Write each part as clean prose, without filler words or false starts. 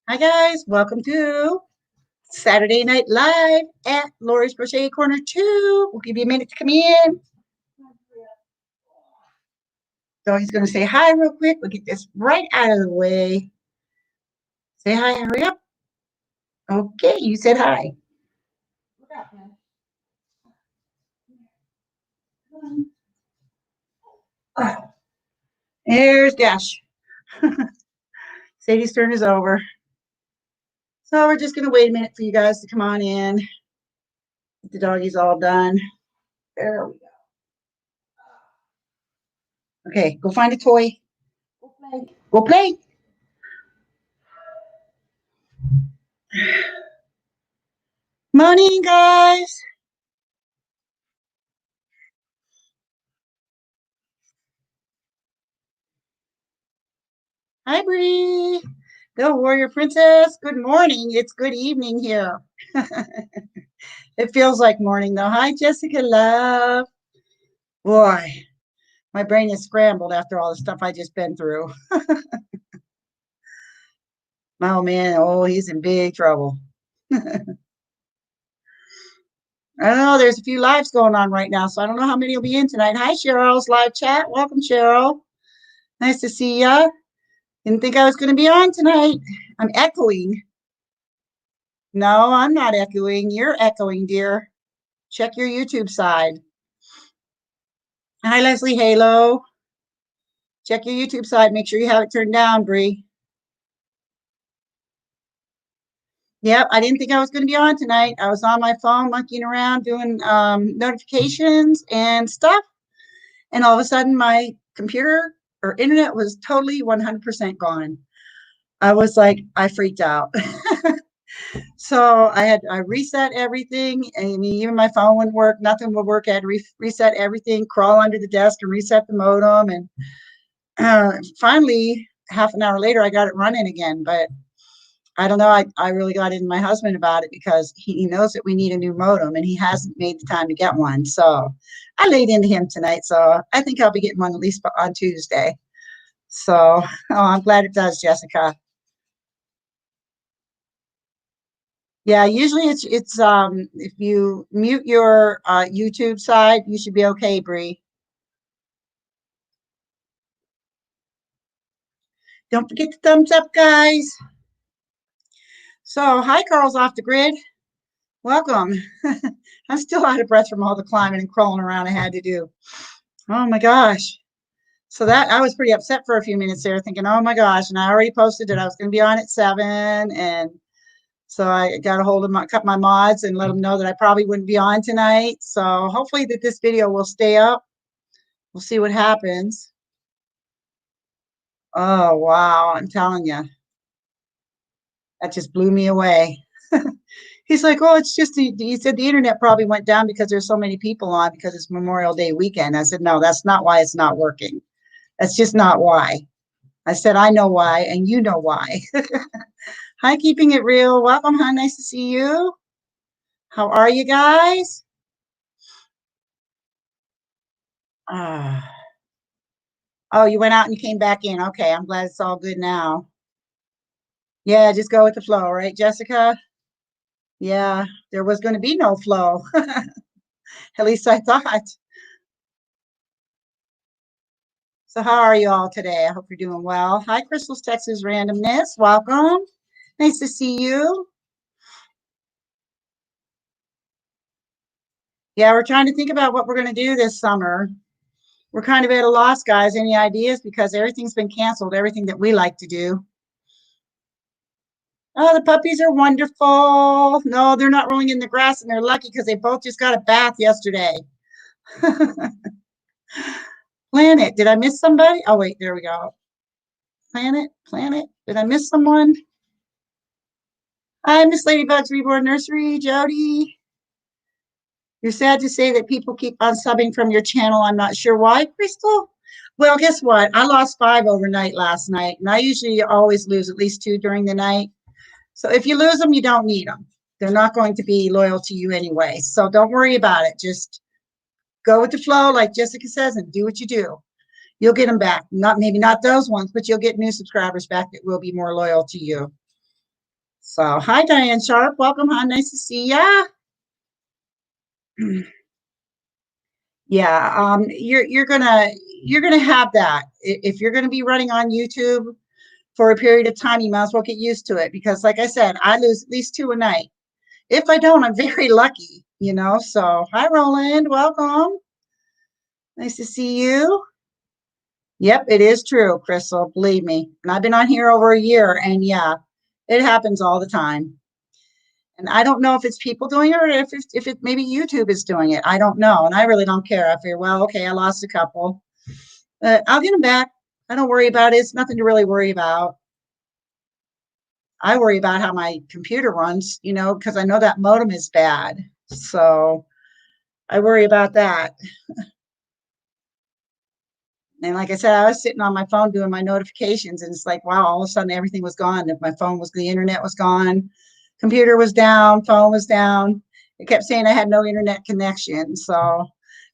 Hi guys, welcome to Saturday Night Live at Lori's Crochet Corner 2. We'll give you a minute to come in. So he's going to say hi real quick. We'll get this right out of the way. Say hi, hurry up. Okay, you said hi. There's Dash. Sadie's turn is over. So we're just going to wait a minute for you guys to come on in. Get the doggies all done. There we go. Okay, go find a toy. Go play. Go play. Morning, guys. Hi, Bree. The warrior princess. Good morning. It's good evening here. It feels like morning though. Hi, Jessica Love. Boy, my brain is scrambled after all the stuff I just been through. Oh man, oh, he's in big trouble. I don't know. There's a few lives going on right now, so I don't know how many will be in tonight. Hi, Cheryl's live chat. Welcome, Cheryl. Nice to see ya. Didn't think I was going to be on tonight. I'm echoing. No, I'm not echoing. You're echoing, dear. Check your YouTube side. Hi, Leslie Halo. Check your YouTube side. Make sure you have it turned down, Bree. Yep, I didn't think I was going to be on tonight. I was on my phone monkeying around doing notifications and stuff. And all of a sudden, my computer or internet was totally 100% gone. I was like, I freaked out. So I reset everything. I mean, even my phone wouldn't work. Nothing would work. I had to reset everything, crawl under the desk and reset the modem. And finally, half an hour later, I got it running again. But I don't know. I really got in my husband about it because he knows that we need a new modem and he hasn't made the time to get one. So I laid into him tonight. So I think I'll be getting one at least on Tuesday. So I'm glad it does, Jessica. Yeah, usually it's if you mute your YouTube side, you should be okay, Bree. Don't forget the thumbs up, guys. So hi, Carl's off the grid. Welcome. I'm still out of breath from all the climbing and crawling around I had to do. Oh my gosh. So that I was pretty upset for a few minutes there, thinking, oh my gosh. And I already posted that I was going to be on at 7. And so I got a hold of my mods and let them know that I probably wouldn't be on tonight. So hopefully that this video will stay up. We'll see what happens. Oh, wow. I'm telling you, that just blew me away. He's like, oh, it's just, he said the internet probably went down because there's so many people on because it's Memorial Day weekend. I said, no, that's not why it's not working. That's just not why. I said, I know why, and you know why. Hi, Keeping It Real. Welcome, hon. Nice to see you. How are you guys? Oh, you went out and you came back in. Okay, I'm glad it's all good now. Yeah, just go with the flow, right, Jessica? Yeah, there was going to be no flow. At least I thought. So how are you all today? I hope you're doing well. Hi, Crystal's Texas Randomness. Welcome. Nice to see you. Yeah, we're trying to think about what we're going to do this summer. We're kind of at a loss, guys. Any ideas? Because everything's been canceled, everything that we like to do. Oh, the puppies are wonderful. No, they're not rolling in the grass, and they're lucky because they both just got a bath yesterday. Planet, did I miss somebody? Oh, wait, there we go. Planet, did I miss someone? Hi, Miss Ladybug's Reborn Nursery, Jody. You're sad to say that people keep on subbing from your channel. I'm not sure why, Crystal. Well, guess what? I lost 5 overnight last night, and I usually always lose at least 2 during the night. So if you lose them, you don't need them. They're not going to be loyal to you anyway. So don't worry about it. Just go with the flow, like Jessica says, and do what you do. You'll get them back. Maybe not those ones, but you'll get new subscribers back that will be more loyal to you. So, hi, Diane Sharp. Welcome, hon. Nice to see ya. Yeah, you're gonna have that. If you're gonna be running on YouTube for a period of time, you might as well get used to it because, like I said, I lose at least 2 a night. If I don't, I'm very lucky, you know. So, hi, Roland. Welcome. Nice to see you. Yep, it is true, Crystal. Believe me. And I've been on here over a year, and yeah, it happens all the time. And I don't know if it's people doing it or if it maybe YouTube is doing it. I don't know. And I really don't care. I figure, well, okay, I lost a couple. I'll get them back. I don't worry about it. It's nothing to really worry about. I worry about how my computer runs, you know, because I know that modem is bad. So I worry about that. And like I said, I was sitting on my phone doing my notifications, and it's like, wow, all of a sudden everything was gone. If my phone was, the internet was gone, computer was down, phone was down. It kept saying I had no internet connection. So,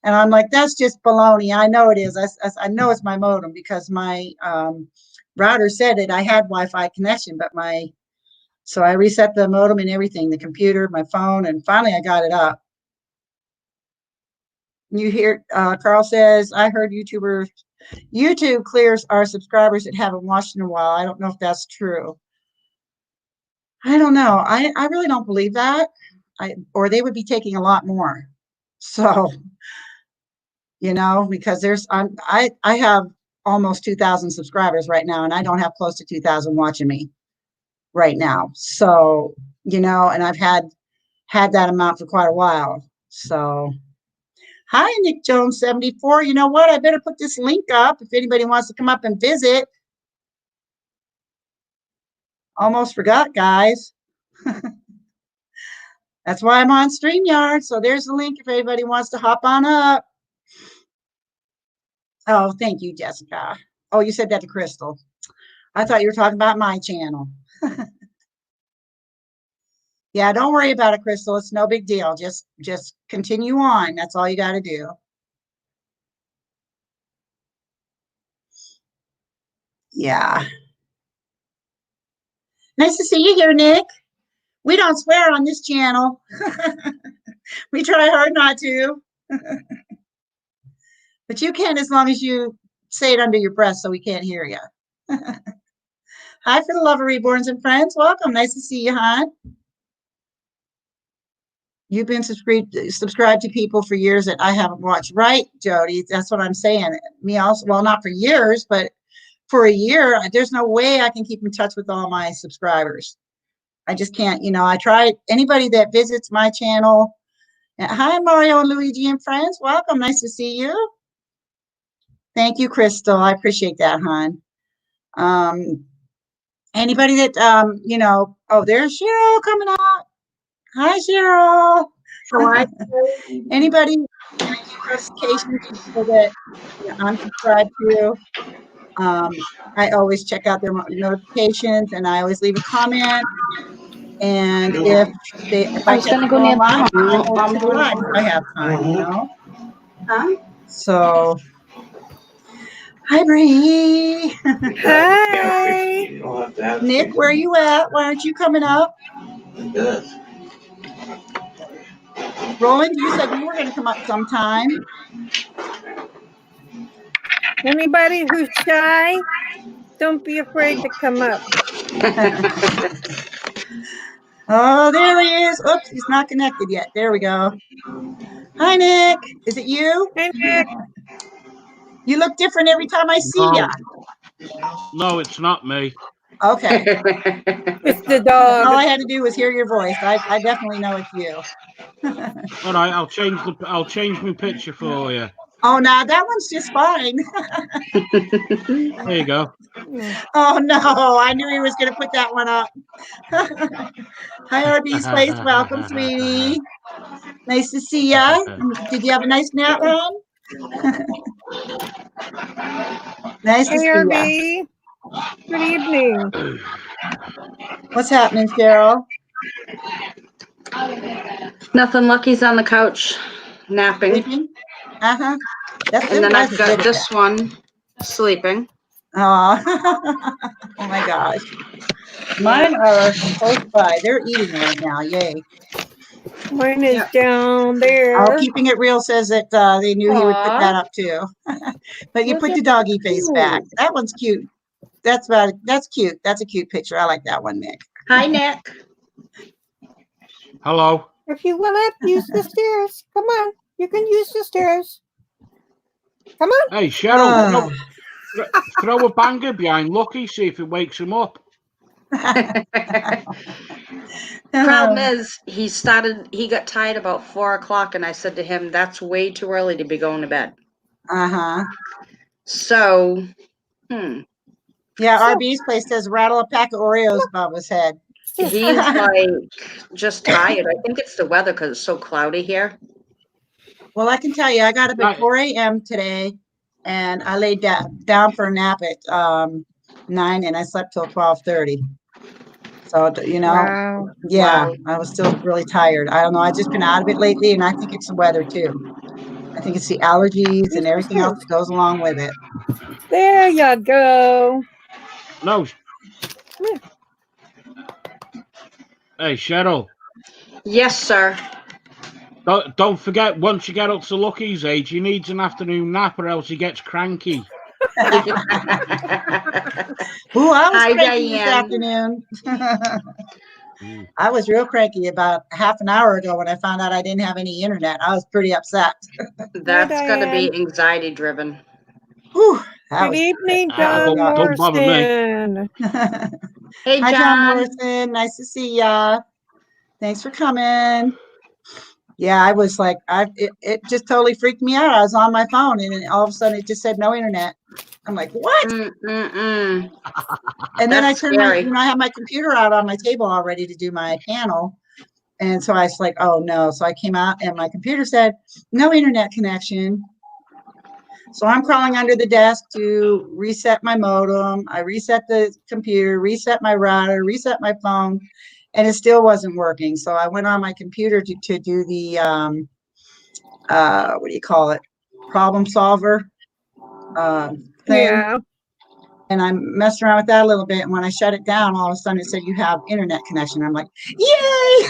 and I'm like, that's just baloney. I know it is. I know it's my modem because my router said it. I had Wi-Fi connection, but so I reset the modem and everything, the computer, my phone, and finally I got it up. You hear, Carl says, I heard YouTube clears our subscribers that haven't watched in a while. I don't know if that's true. I don't know. I really don't believe that. Or they would be taking a lot more. So, you know, because I have almost 2,000 subscribers right now, and I don't have close to 2,000 watching me right now. So, you know, and I've had that amount for quite a while. So, hi, Nick Jones 74. You know what? I better put this link up if anybody wants to come up and visit. Almost forgot, guys. That's why I'm on StreamYard. So there's the link if anybody wants to hop on up. Oh, thank you, Jessica. Oh, you said that to Crystal. I thought you were talking about my channel. Yeah, don't worry about it, Crystal. It's no big deal. Just continue on. That's all you got to do. Yeah. Nice to see you here, Nick. We don't swear on this channel. We try hard not to. But you can as long as you say it under your breath so we can't hear you. Hi, for the love of reborns and friends. Welcome. Nice to see you, hon. You've been subscribed to people for years that I haven't watched. Right, Jody? That's what I'm saying. Me also, well, not for years, but for a year, there's no way I can keep in touch with all my subscribers. I just can't, you know, I tried. Anybody that visits my channel. Hi, Mario and Luigi and friends. Welcome. Nice to see you. Thank you, Crystal. I appreciate that, hon. Anybody that, you know, oh, there's Cheryl coming up. Hi, Cheryl. Anybody notifications people that I'm subscribed to. I always check out their notifications, and I always leave a comment. And if I catch them all live, I go to the live if I have time, you know. So, hi, Bree. Hi. Nick, where are you at? Why aren't you coming up? Roland, you said you were going to come up sometime. Anybody who's shy, don't be afraid to come up. Oh, there he is. Oops, he's not connected yet. There we go. Hi, Nick. Is it you? Hi, Nick. You look different every time I see you. No, it's not me. Okay. It's the dog. All I had to do was hear your voice. I definitely know it's you. All right, I'll change my picture for you. Oh, no, that one's just fine. There you go. Oh, no, I knew he was going to put that one up. Hi, RB's Place. Welcome, sweetie. Nice to see ya. Did you have a nice nap, Ron? Nice to see ya. RB. Good evening. What's happening, Cheryl? Nothing. Lucky's on the couch napping. Sleeping? Uh-huh. And then I've got this one sleeping. Oh, oh my gosh. Mine are close by. They're eating right now. Yay. Mine is Yeah. down Oh, there. Keeping It Real says that they knew he would put Aw. that up too. But you Look put the at doggy face back. you. That one's cute. That's cute. That's a cute picture. I like that one, Nick. Hi, Nick. Hello. If you want to use the stairs, come on. You can use the stairs. Come on. Hey, Cheryl, Ah. throw a banger behind Lucky, see if it wakes him up. Problem is, he got tired about 4 o'clock, and I said to him, that's way too early to be going to bed. Uh-huh. So, Yeah, So- RB's place says rattle a pack of Oreos above his head. he's like just tired. I think it's the weather because it's so cloudy here. Well, I can tell you, I got up at Right. 4 a.m. today, and I laid down for a nap at 9, and I slept till 12:30. So, Wow. yeah, Wow. I was still really tired. I don't know. I've just been out of it lately, and I think it's the weather too. I think it's the allergies and everything else that goes along with it. There you go. No. Hey, Cheryl, Yes, sir. don't forget, once you get up to Lucky's age, he needs an afternoon nap or else he gets cranky. Ooh, I was Hi, cranky this Diane. afternoon. I was real cranky about half an hour ago when I found out I didn't have any internet. I was pretty upset. That's going to be Diane. anxiety driven. Whew, that Good was evening, that was John rough. Don't bother me. Morrison. Hey, Hi, John John. Morrison. Nice to see ya. Thanks for coming. Yeah, I was like, it just totally freaked me out. I was on my phone, and then all of a sudden it just said no internet. I'm like, what? Mm-mm-mm. And then That's I turned scary. I have my computer out on my table all ready to do my panel. And so I was like, oh no. So I came out and my computer said, no internet connection. So I'm crawling under the desk to reset my modem. I reset the computer, reset my router, reset my phone, and it still wasn't working. So I went on my computer to do the, what do you call it? Problem solver thing. Yeah. And I messed around with that a little bit. And when I shut it down, all of a sudden it said you have internet connection. I'm like, yay!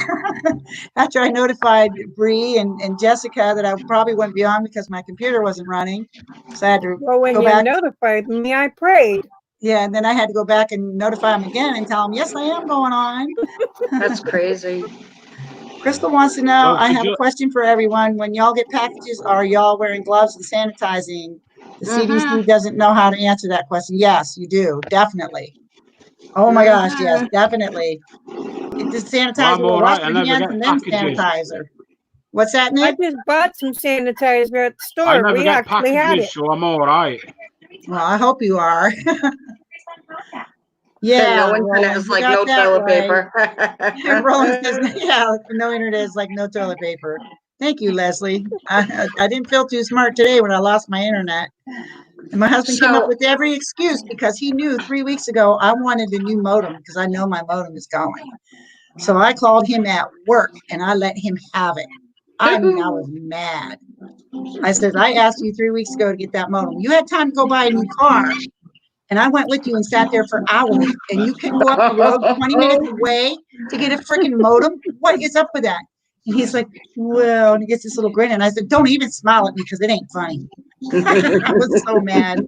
After I notified Bree and Jessica that I probably wouldn't be on because my computer wasn't running. So I had to Well, when go you back. notified me, I prayed. Yeah, and then I had to go back and notify them again and tell them, yes, I am going on. That's crazy. Crystal wants to know, Don't I have a forget- question for everyone. When y'all get packages, are y'all wearing gloves and sanitizing? The CDC doesn't know how to answer that question. Yes, you do. Definitely. Oh my gosh, yes, definitely. Get the sanitizer, Well, I'm well, all wash right. I your never hands get and then packages. sanitizer. What's that, I Nick? just bought some sanitizer at the I store. never We get actually had packages, it. so I'm all right. Well, I hope you are. The Yeah, no internet Roland, is you like got no that toilet right. paper. Roland says, yeah, no internet is like no toilet paper. Thank you, Leslie. I didn't feel too smart today when I lost my internet. And my husband came up So- with every excuse because he knew 3 weeks ago I wanted a new modem because I know my modem is going. So I called him at work and I let him have it. I mean, I was mad. I said, I asked you 3 weeks ago to get that modem. You had time to go buy a new car. And I went with you and sat there for hours, and you couldn't go up the road 20 minutes away to get a freaking modem? What is up with that? And he's like, well, and he gets this little grin. And I said, don't even smile at me because it ain't funny. I was so mad.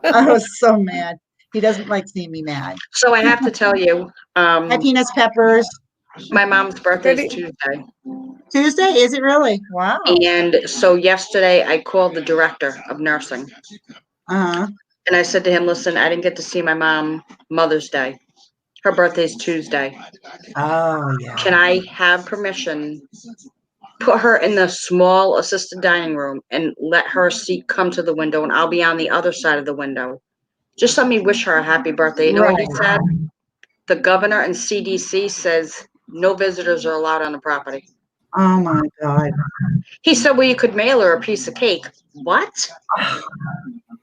I was so mad. He doesn't like seeing me mad. So I have to tell you, Hi, Peanuts Peppers. my mom's birthday is Good Tuesday. Tuesday, is it really? Wow. And so yesterday I called the director of nursing Uh-huh. and I said to him, listen, I didn't get to see my mom Mother's Day. Her birthday's Tuesday. Oh, yeah. Can I have permission? Put her in the small assisted dining room and let her seat come to the window and I'll be on the other side of the window. Just let me wish her a happy birthday. You know what he Right. said? The governor and CDC says no visitors are allowed on the property. Oh, my God. He said, well, you could mail her a piece of cake. What?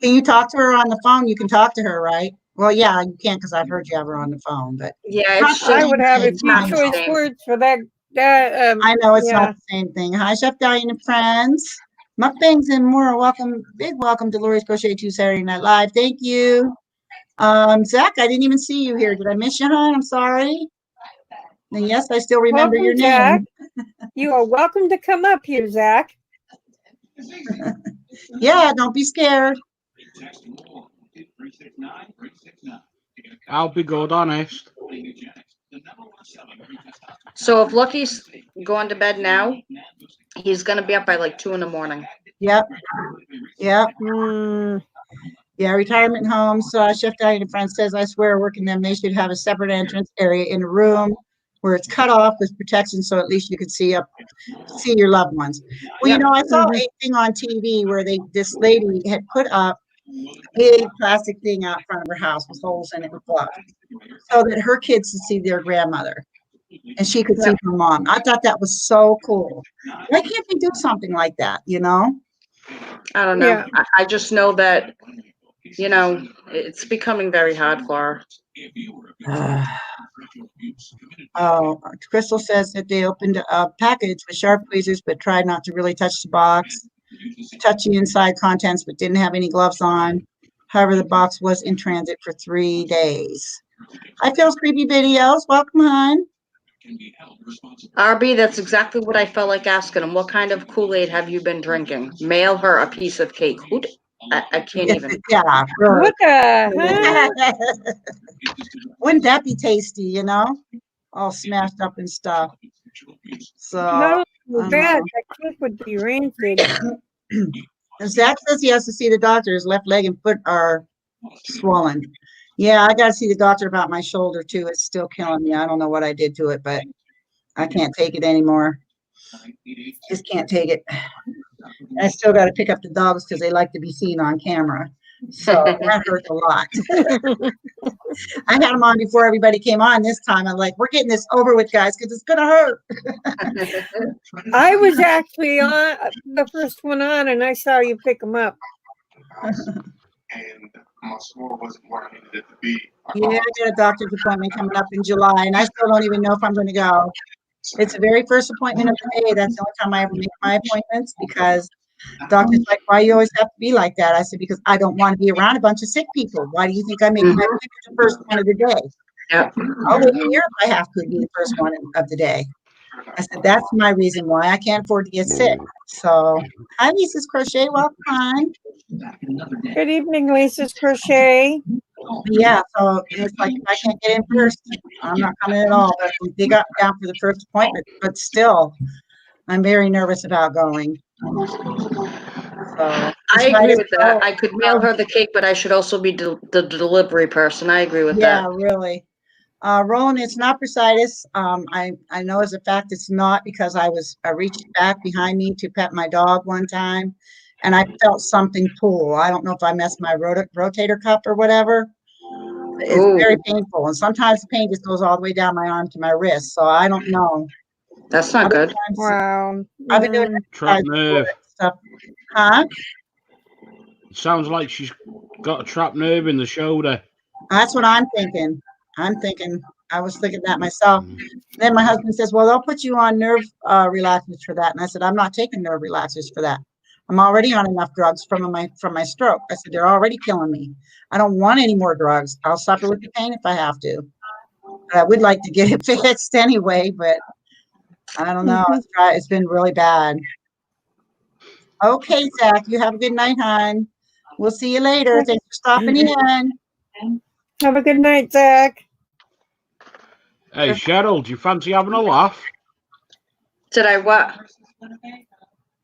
Can you talk to her on the phone? You can talk to her, right? Well, yeah, you can't because I've heard you have her on the phone, but Yeah, it's I just, would have a It's few not the choice same. words for that. I know it's yeah. not the same thing. Hi, Chef Diane and friends. Mukbangs and more. Welcome, big welcome to Lori's Crochet 2 Saturday Night Live. Thank you. Zach, I didn't even see you here. Did I miss you, hon? I'm sorry. And yes, I still remember Welcome, your Zach. name. You are welcome to come up here, Zach. Yeah, don't be scared. I'll be good, honest. So if Lucky's going to bed now, he's gonna be up by like 2 in the morning. Yep. Yep. Hmm. Yeah, retirement homes, Chef Diane and friend says, I swear working them, they should have a separate entrance area in a room where it's cut off with protection, so at least you could see your loved ones. Well, Yep. I saw a thing on TV where this lady had put up a big plastic thing out front of her house with holes in it with gloves, so that her kids could see their grandmother and she could see her mom. I thought that was so cool. Why can't they do something like that, I don't know. Yeah. I just know that, it's becoming very hard for her. Oh, Crystal says that they opened a package with sharp tweezers, but tried not to really touch the box, touch the inside contents, but didn't have any gloves on. However, the box was in transit for 3 days. Hi, Phil's Creepy Videos. Welcome, hon. RB, that's exactly what I felt like asking him. What kind of Kool-Aid have you been drinking? Mail her a piece of cake. I can't even. Yeah, really. What the Wouldn't that be tasty, all smashed up and stuff. So, Not only that, know. that cake would be rancid. And Zach says he has to see the doctor. His left leg and foot are swollen. Yeah, I got to see the doctor about my shoulder too. It's still killing me. I don't know what I did to it, but I can't take it anymore. Just can't take it. And I still got to pick up the dogs because they like to be seen on camera. So that hurts a lot. I had them on before everybody came on this time. I'm like, we're getting this over with, guys, because it's going to hurt. I was actually on the first one on, and I saw you pick them up. And my score wasn't where I needed it to be. Yeah, I got a doctor's appointment coming up in July, and I still don't even know if I'm going to go. It's the very first appointment of the day. That's the only time I ever make my appointments, because doctor's like, why you always have to be like that? I said, because I don't want to be around a bunch of sick people. Why do you think I make my appointment the first one of the day? Yep. I'll wait a year if I have to be the first one of the day. I said, that's my reason why I can't afford to get sick. So, hi, Lisa's Crochet. Welcome on. Good evening, Lisa's Crochet. Yeah, so it's like, if I can't get in first, I'm not coming at all. But they got me down for the first appointment. But still, I'm very nervous about going. So, I agree with that. I could mail her the cake, but I should also be the delivery person. I agree with yeah, that. really. Roland, it's not bursitis. I know as a fact it's not, because I reached back behind me to pet my dog one time, and I felt something pull. I don't know if I messed my rotator cuff or whatever. It's very painful, and sometimes the pain just goes all the way down my arm to my wrist. So I don't know. That's not good. Wow. I've been doing Trapped nerve. stuff. Huh? It sounds like she's got a trapped nerve in the shoulder. That's what I'm thinking. I was thinking that myself. Then my husband says, well, they'll put you on nerve relaxers for that. And I said, I'm not taking nerve relaxers for that. I'm already on enough drugs from my stroke. I said, they're already killing me. I don't want any more drugs. I'll suffer with the pain if I have to. I would like to get it fixed anyway, but I don't know. It's been really bad. Okay, Zach, you have a good night, hon. We'll see you later. Thanks for stopping in. Have a good night, Zach. Hey, Cheryl, do you fancy having a laugh? Did I what?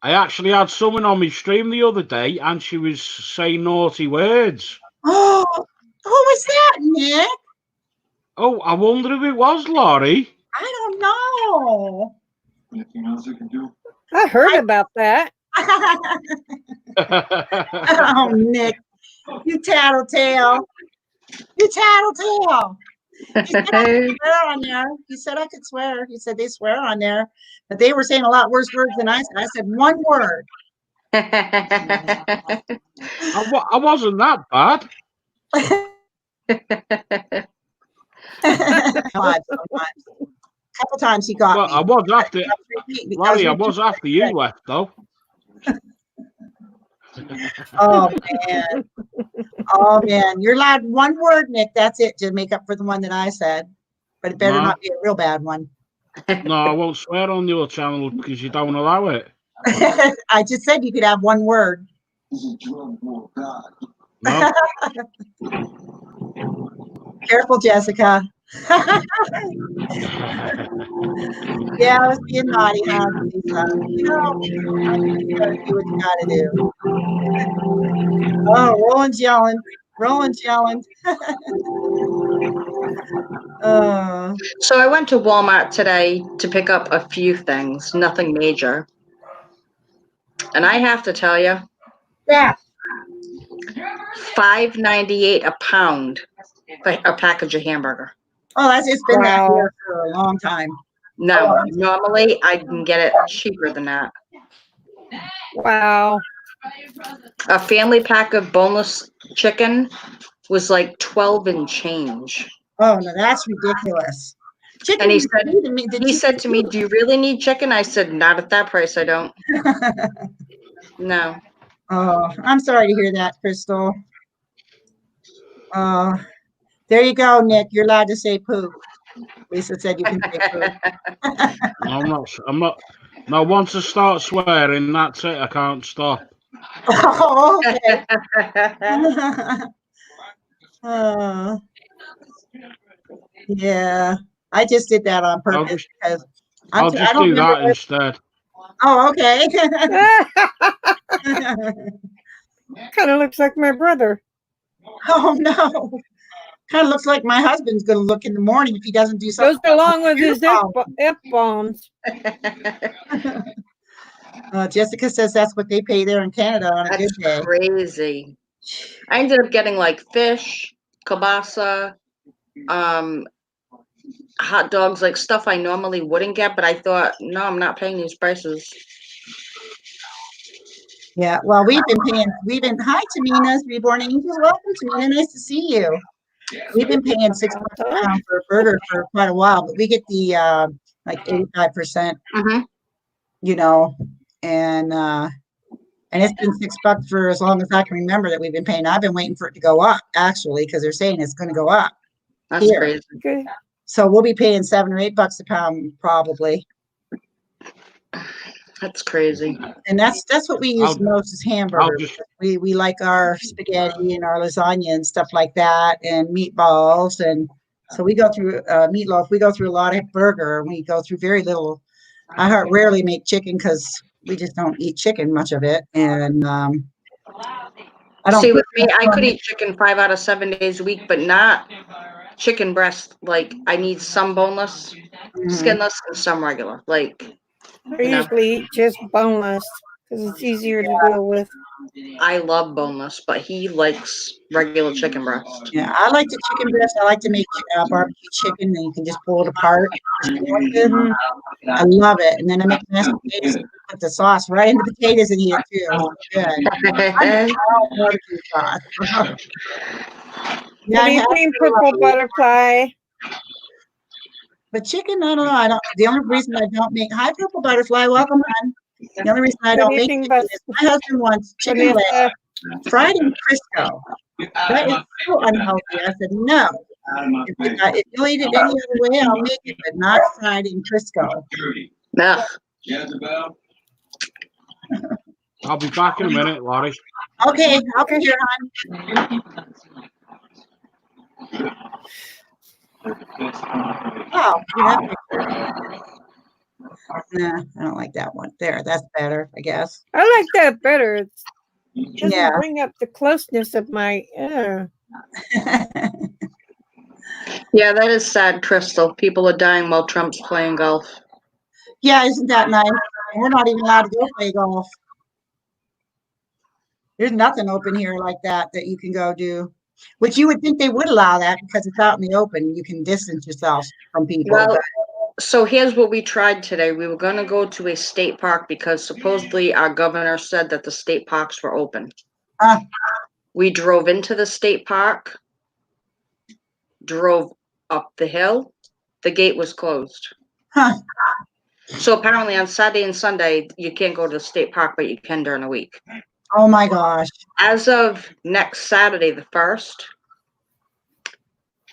I actually had someone on my stream the other day, and she was saying naughty words. Oh, who was that, Nick? Oh, I wonder if it was Laurie. I don't know. Anything else I can do? I heard about that. Oh, Nick, you tattletale. You tattletale. He said I could swear on there. He said I could swear. He said they swear on there, but they were saying a lot worse words than I said. I said one word. I wasn't that bad. A couple times he got Well, me. I was after Laurie. I was after you left though. Oh man. Oh, man, you're allowed one word, Nick. That's it to make up for the one that I said. But it better No. not be a real bad one. No, I won't swear on your channel because you don't allow it. I just said you could have one word. No. Careful, Jessica. Yeah, I was being naughty, huh, Lisa? You know, you gotta do what you gotta do. Oh, Roland's yelling. Roland's yelling. So I went to Walmart today to pick up a few things, nothing major. And I have to tell you, Yeah. $5.98 a pound for a package of hamburger. Oh, it's been that Wow. here for a long time. No, normally I can get it cheaper than that. Wow. A family pack of boneless chicken was like 12 and change. Oh, no, that's ridiculous. Chicken. And he is said, good to me. he said to me, "Do you really need chicken?" I said, "Not at that price, I don't." No. Oh, I'm sorry to hear that, Crystal. There you go, Nick. You're allowed to say poop. Lisa said you can say poop. No, I'm not. No, once I start swearing, that's it. I can't stop. Oh, okay. Uh, yeah, I just did that on purpose because I'll I just don't do remember that instead. Oh, okay. Kind of looks like my brother. Oh no. Kind of looks like my husband's going to look in the morning if he doesn't do something. Goes along with his Beautiful. F-bombs. Jessica says that's what they pay there in Canada on a That's good day. crazy. I ended up getting like fish, kielbasa, hot dogs, like stuff I normally wouldn't get, but I thought, no, I'm not paying these prices. Yeah, well, hi, Tamina's Reborn Angels. Welcome, Tamina. Nice to see you. We've been paying $6 a pound for a burger for quite a while, but we get the like 85%, you know, and it's been $6 for as long as I can remember that we've been paying. I've been waiting for it to go up, actually, because they're saying it's going to go up. That's here. crazy. Okay. So we'll be paying $7 or $8 a pound probably. That's crazy. And that's what we use most is hamburgers. We like our spaghetti and our lasagna and stuff like that, and meatballs, and so we go through meatloaf. We go through a lot of burger, and we go through very little. I rarely make chicken because we just don't eat chicken, much of it, and I don't see with me. I could eat chicken 5 out of 7 days a week, but not chicken breast. Like I need some boneless, skinless, and some regular. Like. I usually eat just boneless because it's easier to deal with. I love boneless, but he likes regular chicken breast. Yeah, I like the chicken breast. I like to make barbecue chicken, and you can just pull it apart. I love it. And then I make mashed potatoes and put the sauce right in the potatoes and eat it too. It's good. I love barbecue sauce. Good evening, Purple Butterfly. But chicken, I don't know. The only reason I don't make Purple Butterfly, welcome on. The only reason I don't make chicken is my husband wants chicken leg fried in Crisco. That is so unhealthy. I said no. If you'll eat it any other way, I'll make it, but not fried in Crisco. No. I'll be back in a minute, Larry. Okay, I'll be here, hon. Oh, nah, I don't like that one. There, that's better, I guess. I like that better. It doesn't bring up the closeness of my. Yeah, that is sad, Crystal. People are dying while Trump's playing golf. Yeah, isn't that nice? We're not even allowed to go play golf. There's nothing open here like that you can go do. Which you would think they would allow that because it's out in the open. You can distance yourself from people. Well, so here's what we tried today. We were going to go to a state park because supposedly our governor said that the state parks were open. We drove into the state park, drove up the hill. The gate was closed. So apparently on Saturday and Sunday, you can't go to the state park, but you can during the week. Oh my gosh. As of next Saturday, the 1st,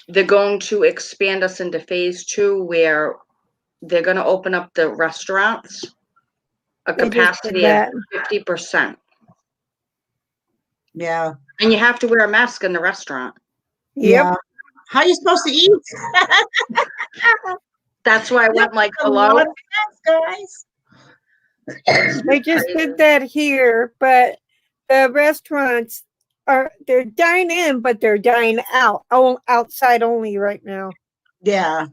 they're going to expand us into phase 2 where they're going to open up the restaurants a They just did capacity of that. 50%. Yeah. And you have to wear a mask in the restaurant. Yep. Yeah. How are you supposed to eat? That's why I went like, A lot hello? of masks, guys. They just did that here, but the restaurants they're dine in, but they're dine out. Oh, outside only right now. Yeah.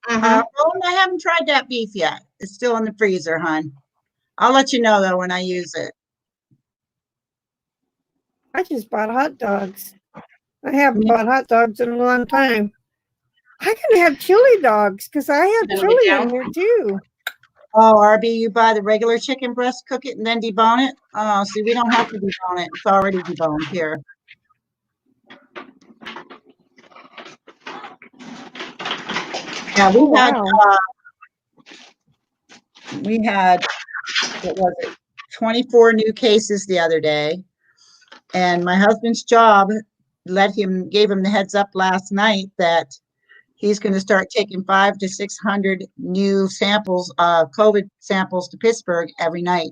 Mhm. Well, I haven't tried that beef yet. It's still in the freezer, hon. I'll let you know though when I use it. I just bought hot dogs. I haven't Me- bought hot dogs in a long time. I can have chili dogs because I have Then chili get in down. here too. Oh, RB, you buy the regular chicken breast, cook it, and then debone it? Oh, see, we don't have to debone it. It's already deboned here. Yeah, Oh, wow. we had, what was it, 24 new cases the other day. And my husband's job gave him the heads up last night that he's going to start taking 500 to 600 new samples, COVID samples to Pittsburgh every night.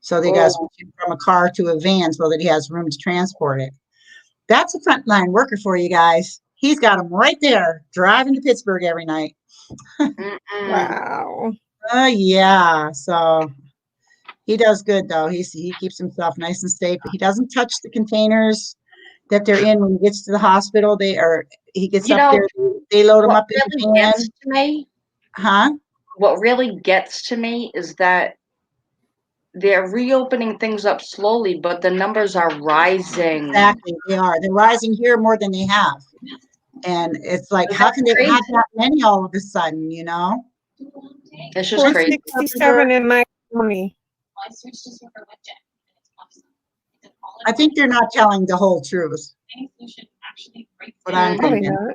So they got to switch him from a car to a van so that he has room to transport it. That's a frontline worker for you guys. He's got them right there driving to Pittsburgh every night. Mm-mm. Wow. Yeah. So he does good though. He keeps himself nice and safe. He doesn't touch the containers that they're in when he gets to the hospital. He gets You up know, there. They load him What up in really the van. gets to me, Huh? what really gets to me is that they're reopening things up slowly, but the numbers are rising. Exactly. They are. They're rising here more than they have. And it's like, how can they have that many all of a sudden, you know? It's just crazy. 467 in my county. I think they're not telling the whole truth. What I'm Probably thinking. not.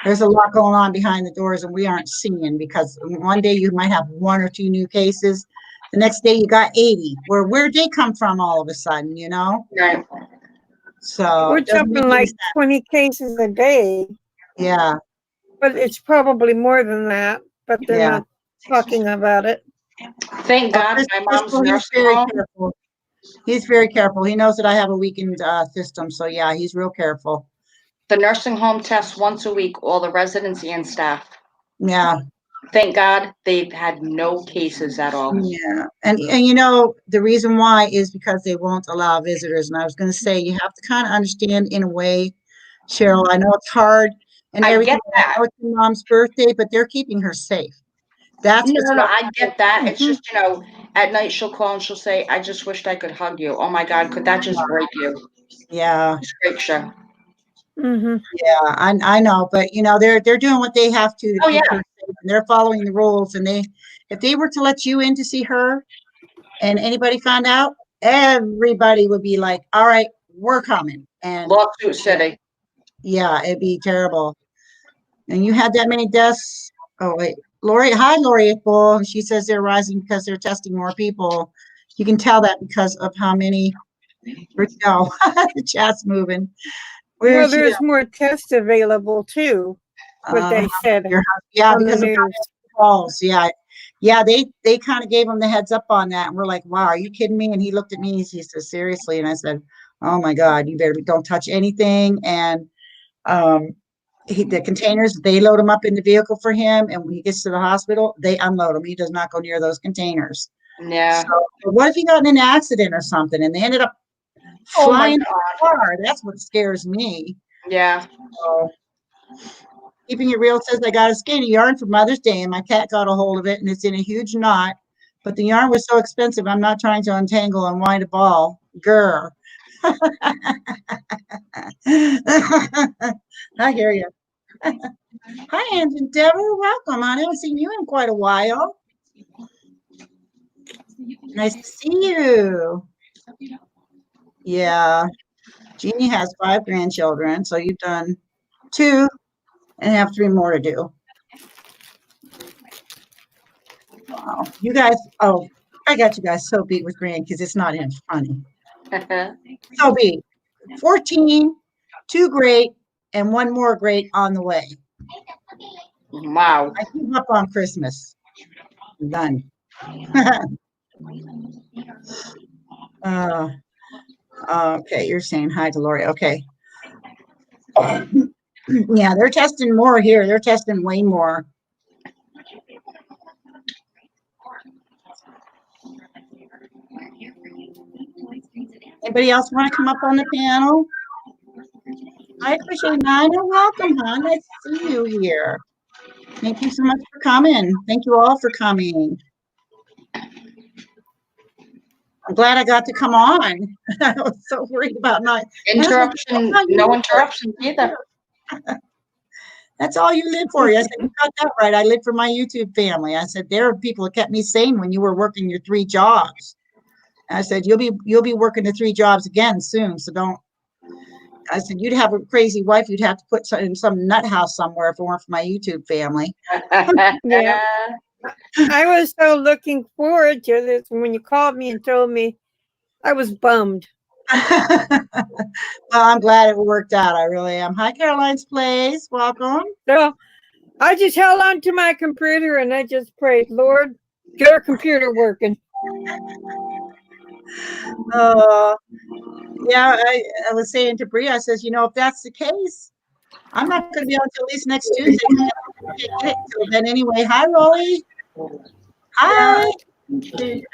There's a lot going on behind the doors and we aren't seeing, because one day you might have 1 or 2 new cases. The next day you got 80. Where'd they come from all of a sudden, you know? Right. So We're it doesn't make jumping any like sense. 20 cases a day, Yeah, but it's probably more than that, but they're yeah. not talking about it. Thank God my mom's Crystal, he's nursing very home. careful. He's very careful. He knows that I have a weakened system. So yeah, he's real careful. The nursing home tests once a week, all the residents and staff. Yeah. Thank God they've had no cases at all. Yeah. And you know, the reason why is because they won't allow visitors. And I was going to say, you have to kind of understand in a way, Cheryl, I know it's hard and I everything. get that. I know it's your mom's birthday, but they're keeping her safe. That's what's No, I get that. It's Mhm. just, at night she'll call and she'll say, I just wished I could hug you. Oh my God, could that just break you? yeah. Just breaks you. Mm-hmm. Yeah, I know, but you know, they're doing what they have to Oh, keep yeah. her safe, and they're following the rules. And if they were to let you in to see her and anybody found out, everybody would be like, all right, we're coming. And Lawsuit City. yeah, it'd be terrible. And you had that many deaths. Oh, wait. Lori, hi, Lori. Well, she says they're rising because they're testing more people. You can tell that because of how many. No, the chat's moving. Well, Where's she? there's more tests available too, what they said Yeah, on the because of news. calls. Yeah. Yeah, they kind of gave him the heads up on that. And we're like, wow, are you kidding me? And he looked at me, he says, seriously. And I said, oh my God, you better don't touch anything. And the containers, they load them up in the vehicle for him. And when he gets to the hospital, they unload him. He does not go near those containers. Yeah. So what if he got in an accident or something and they ended up Oh my flying the God. car? That's what scares me. Yeah. So, Keeping It Real says, I got a skein of yarn for Mother's Day and my cat got a hold of it and it's in a huge knot. But the yarn was so expensive, I'm not trying to untangle and wind a ball. Grr. I hear you. Hi, Aunt and Deborah. Welcome. I haven't seen you in quite a while. Nice to see you. Yeah. Jeannie has 5 grandchildren, so you've done 2 and have 3 more to do. Wow. You guys, oh, I got you guys so beat with grandkids. It's not even funny. So be 14, 2 great, and 1 more great on the way. Wow. I give up on Christmas. I'm done. Okay, you're saying hi to Lori. Okay. Yeah, they're testing more here. They're testing way more. Anybody else want to come up on the panel? Hi, Crochet Nina. Welcome, hon. Nice to see you here. Thank you so much for coming. Thank you all for coming. I'm glad I got to come on. I was so worried about not Interruption, no interruptions either. That's all you live for. I said, you got that right. I live for my YouTube family. I said, there are people that kept me sane when you were working your 3 jobs. I said, you'll be working the 3 jobs again soon. So don't. I said, you'd have a crazy wife. You'd have to put in some nut house somewhere if it weren't for my YouTube family. Yeah. I was so looking forward to this. When you called me and told me, I was bummed. Well, I'm glad it worked out. I really am. Hi, Caroline's Place. Welcome. So I just held on to my computer and I just prayed, Lord, get our computer working. Yeah, I was saying to Bria, I says, if that's the case, I'm not going to be on until at least next Tuesday. Till then anyway. Hi, Rolly. Hi. Howdy.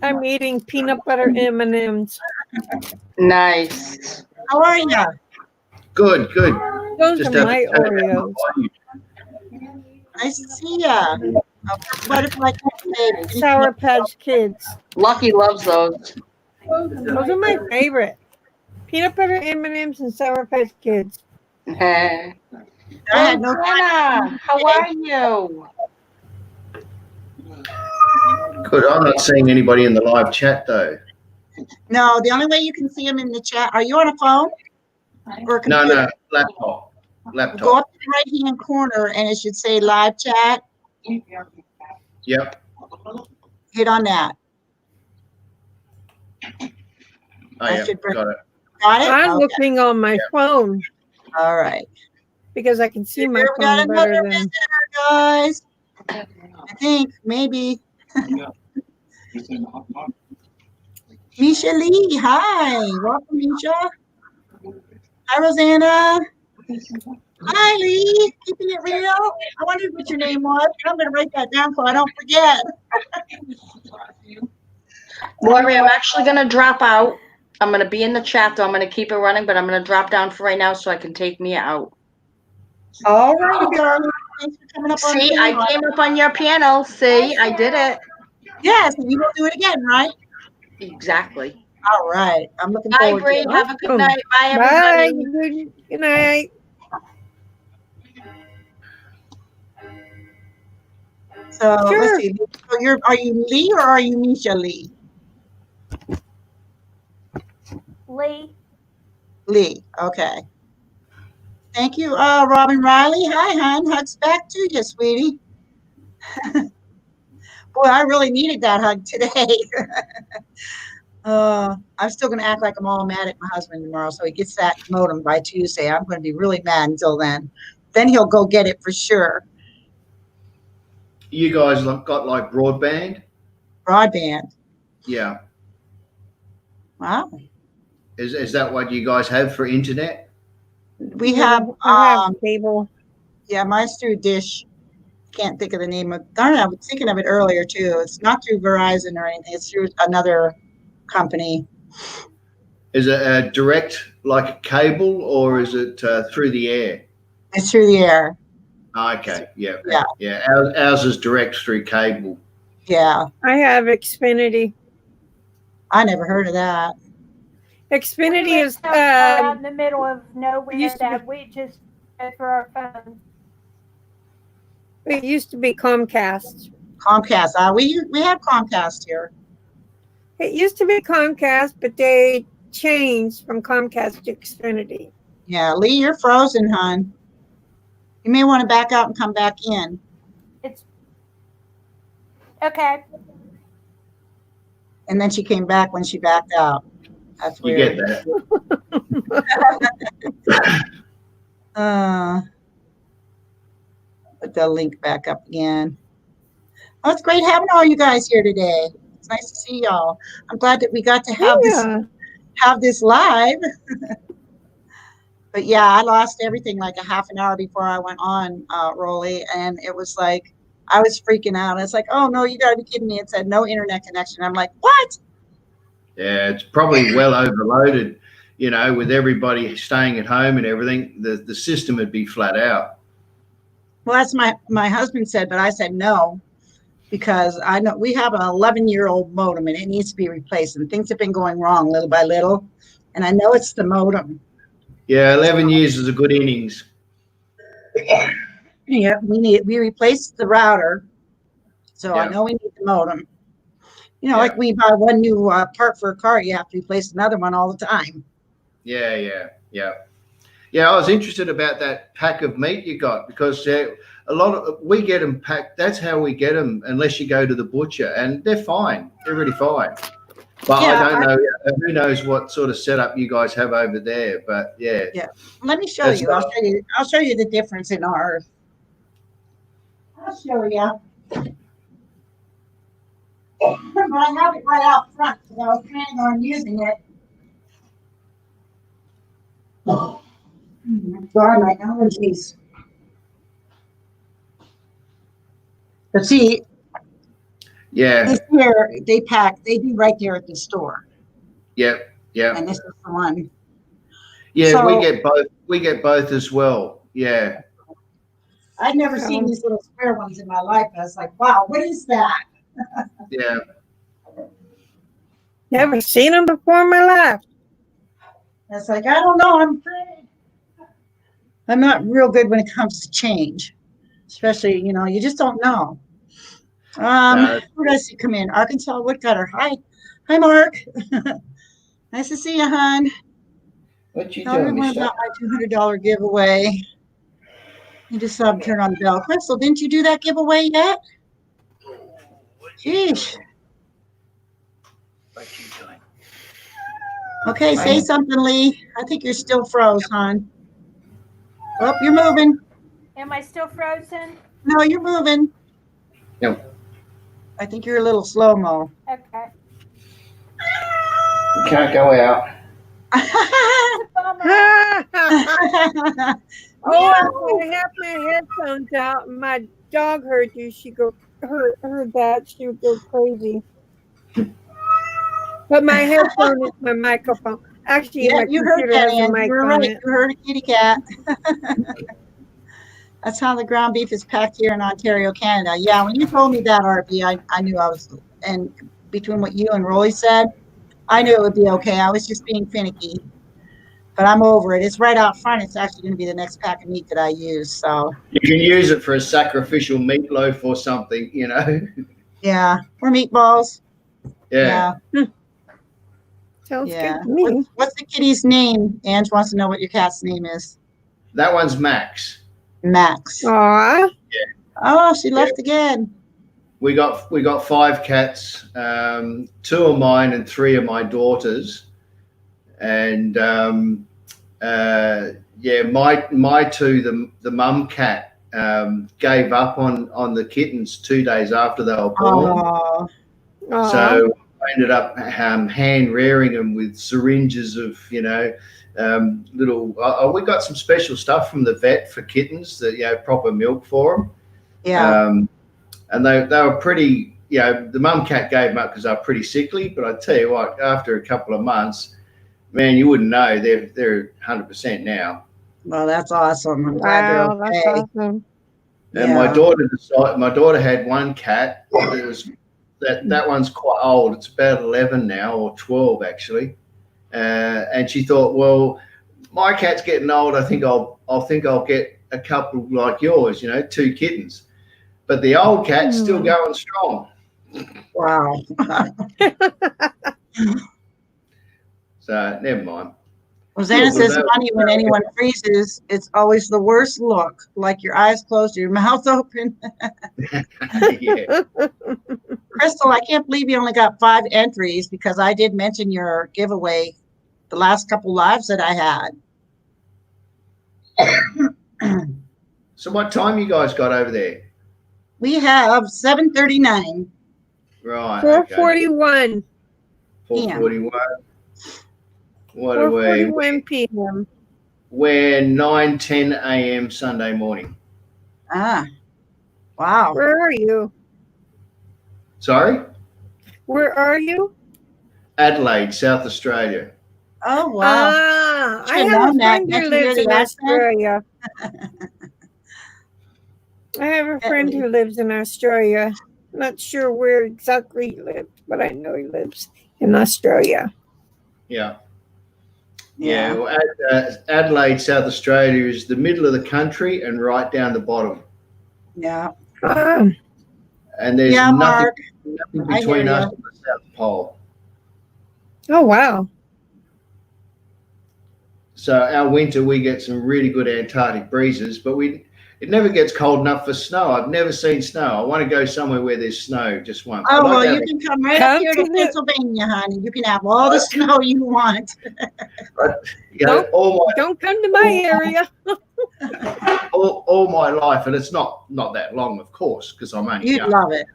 I'm eating peanut butter M&Ms. Nice. How are you? Good. Those Just are my have- Oreos. Nice to see you. Butterfly baby. Sour Patch Kids. Lucky loves those. Those are my favorite. Peanut butter M&Ms and Sour Patch Kids. I had no Anna, how are you? Good. I'm not seeing anybody in the live chat though. No, the only way you can see them in the chat. Are you on a phone? Or a computer? No, laptop. Go up to the right-hand corner and it should say live chat. Yep. Hit on that. Oh, I yeah, should bring- got it. Got it? I'm Okay. looking on my phone All right. because I can see my Here we got phone another better than. visitor, guys. I think, maybe. Misha Lee, hi. Welcome, Misha. Hi, Rosanna. Hi, Lee. Keeping it real. I wondered what your name was. I'm going to write that down so I don't forget. Lori, I'm actually going to drop out. I'm going to be in the chat, though. I'm going to keep it running, but I'm going to drop down for right now so I can take me out. All right, darling. Thanks for coming up on the See, I panel. came up on your panel. See, I did it. Yes, and you will do it again, right? Exactly. All right. I'm looking Bye, forward to Bree. it. Have a good Awesome. night. Bye, Bye. everybody. Good night. So Sure. let's see. So are you Lee or are you Misha Lee? Lee. Lee. Okay. Thank you, Robin Riley. Hi, hon. Hugs back to you, sweetie. Boy, I really needed that hug today. I'm still going to act like I'm all mad at my husband tomorrow, so he gets that modem by Tuesday. I'm going to be really mad until then. Then he'll go get it for sure. You guys got like broadband? Broadband. Yeah. Wow. Is that what you guys have for internet? We have, I have cable. yeah, mine's through Dish. Can't think of the name of, darn it, I was thinking of it earlier too. It's not through Verizon or anything. It's through another company. Is it a direct like a cable or is it through the air? It's through the air. Okay. Yeah. Yeah. Ours is direct through cable. Yeah. I have Xfinity. I never heard of that. Xfinity is out in the middle of nowhere used to that we just go through our phone. it used to be Comcast. Comcast. We have Comcast here. It used to be Comcast, but they changed from Comcast to Xfinity. Yeah, Lee, you're frozen, hon. You may want to back out and come back in. It's okay. And then she came back when she backed out. That's You weird. get that. Put the link back up again. Oh, it's great having all you guys here today. It's nice to see y'all. I'm glad that we got to have Yeah. this live. But yeah, I lost everything like a half an hour before I went on, Rolly, and it was like I was freaking out. It's like, oh no, you gotta be kidding me. It said no internet connection. I'm like, what? Yeah, it's probably well overloaded, you know, with everybody staying at home and everything. The system would be flat out. Well, that's my husband said, but I said no, because I know we have an 11-year-old modem and it needs to be replaced, and things have been going wrong little by little, and I know it's the modem. Yeah, 11 years is a good innings. Yeah, we replaced the router, so I Yeah. know we need the modem. You know, Yeah. like when you buy one new part for a car, you have to replace another one all the time. Yeah. I was interested about that pack of meat you got, because we get them packed. That's how we get them, unless you go to the butcher, and they're fine. They're really fine. But Yeah, I don't know. Who knows what sort of setup you guys have over there? But yeah. Let me show That's you. not- I'll show you the difference in ours. I'll show you. But I have it right out front because I was planning on using it. Darn my allergies. But see, Yeah. this here, they do right there at the store. Yeah. And this is the one. Yeah. So- We get both. We get both as well. Yeah. I'd never seen these little square ones in my life. I was like, wow, what is that? Yeah. Never seen them before in my life. It's like, I don't know. I'm not real good when it comes to change, especially, you know, you just don't know. No. Who does he come in? Arkansas Woodcutter. Hi, Mark. Nice to see you, hon. What you Tell doing, everyone mister? about my $200 giveaway. You just turn on the bell. Crystal, didn't you do that giveaway yet? Sheesh. What you doing? Okay, say something, Lee. I think you're still froze, hon. Oh, you're moving. Am I still frozen? No, you're moving. Yep. I think you're a little slow-mo. Okay. You can't go out. Bummer. Oh, I have my headphones out, and my dog heard you. She heard that. She would go crazy. But my headphone is my microphone. Actually, Yeah, my you heard computer that, has a Ann. mic You were on right. it. You heard a kitty cat. That's how the ground beef is packed here in Ontario, Canada. Yeah, when you told me that, RB, I knew I was, and between what you and Roy said, I knew it would be okay. I was just being finicky. But I'm over it. It's right out front. It's actually going to be the next pack of meat that I use. So, You can use it for a sacrificial meatloaf or something, you know. yeah. Or meatballs. Yeah. Sounds Yeah. good to me. What's the kitty's name? Ange wants to know what your cat's name is. That one's Max. Max. Aw. Oh, she left again. We got 5 cats. 2 are mine and 3 are my daughters. And my 2, the mum cat, gave up on the kittens 2 days after they were born. Oh, Aw. So I ended up hand rearing them with syringes of, you know, little. We got some special stuff from the vet for kittens, that, you know, proper milk for them. yeah. And they were pretty. You know, the mum cat gave them up because they were pretty sickly. But I tell you what, after a couple of months, man, you wouldn't know, they're 100% now. Well, that's awesome. I'm glad Wow, they're that's okay. awesome. And Yeah. my daughter had one cat. That one's quite old. It's about 11 now, or 12 actually. And she thought, well, my cat's getting old. I think I'll get a couple like yours, you know, 2 kittens. But the old cat's still going strong. Wow. So never mind. Rosanna says, Well, honey, when anyone freezes, it's always the worst look, like your eyes closed, your mouth open. yeah. Crystal, I can't believe you only got 5 entries because I did mention your giveaway the last couple lives that I had. So what time you guys got over there? We have 7:39. Right. Okay. 4:41. 4:41. What are we? 4:41 p.m. We're 9:10 a.m. Sunday morning. Ah, wow. Where are you? Sorry? Where are you? Adelaide, South Australia. Oh, wow. Ah, I Should've have a known that. friend Can't who you hear lives the in accent? Australia. I have a friend who lives in Australia. Not sure where exactly he lives, but I know he lives in Australia. Yeah. Yeah. Well, Adelaide, South Australia is the middle of the country and right down the bottom. Yeah. Ah, And there's Yeah, Mark. nothing I hear between us ya. and the South Pole. oh, wow. So our winter, we get some really good Antarctic breezes, but it never gets cold enough for snow. I've never seen snow. I want to go somewhere where there's snow just once. Oh, I'd like well, to have you can come right up Come here to to the- Pennsylvania, honey. You can have all the snow you want. Don't come to my area. all my life, and it's not that long, of course, because I'm only You'd young. love it.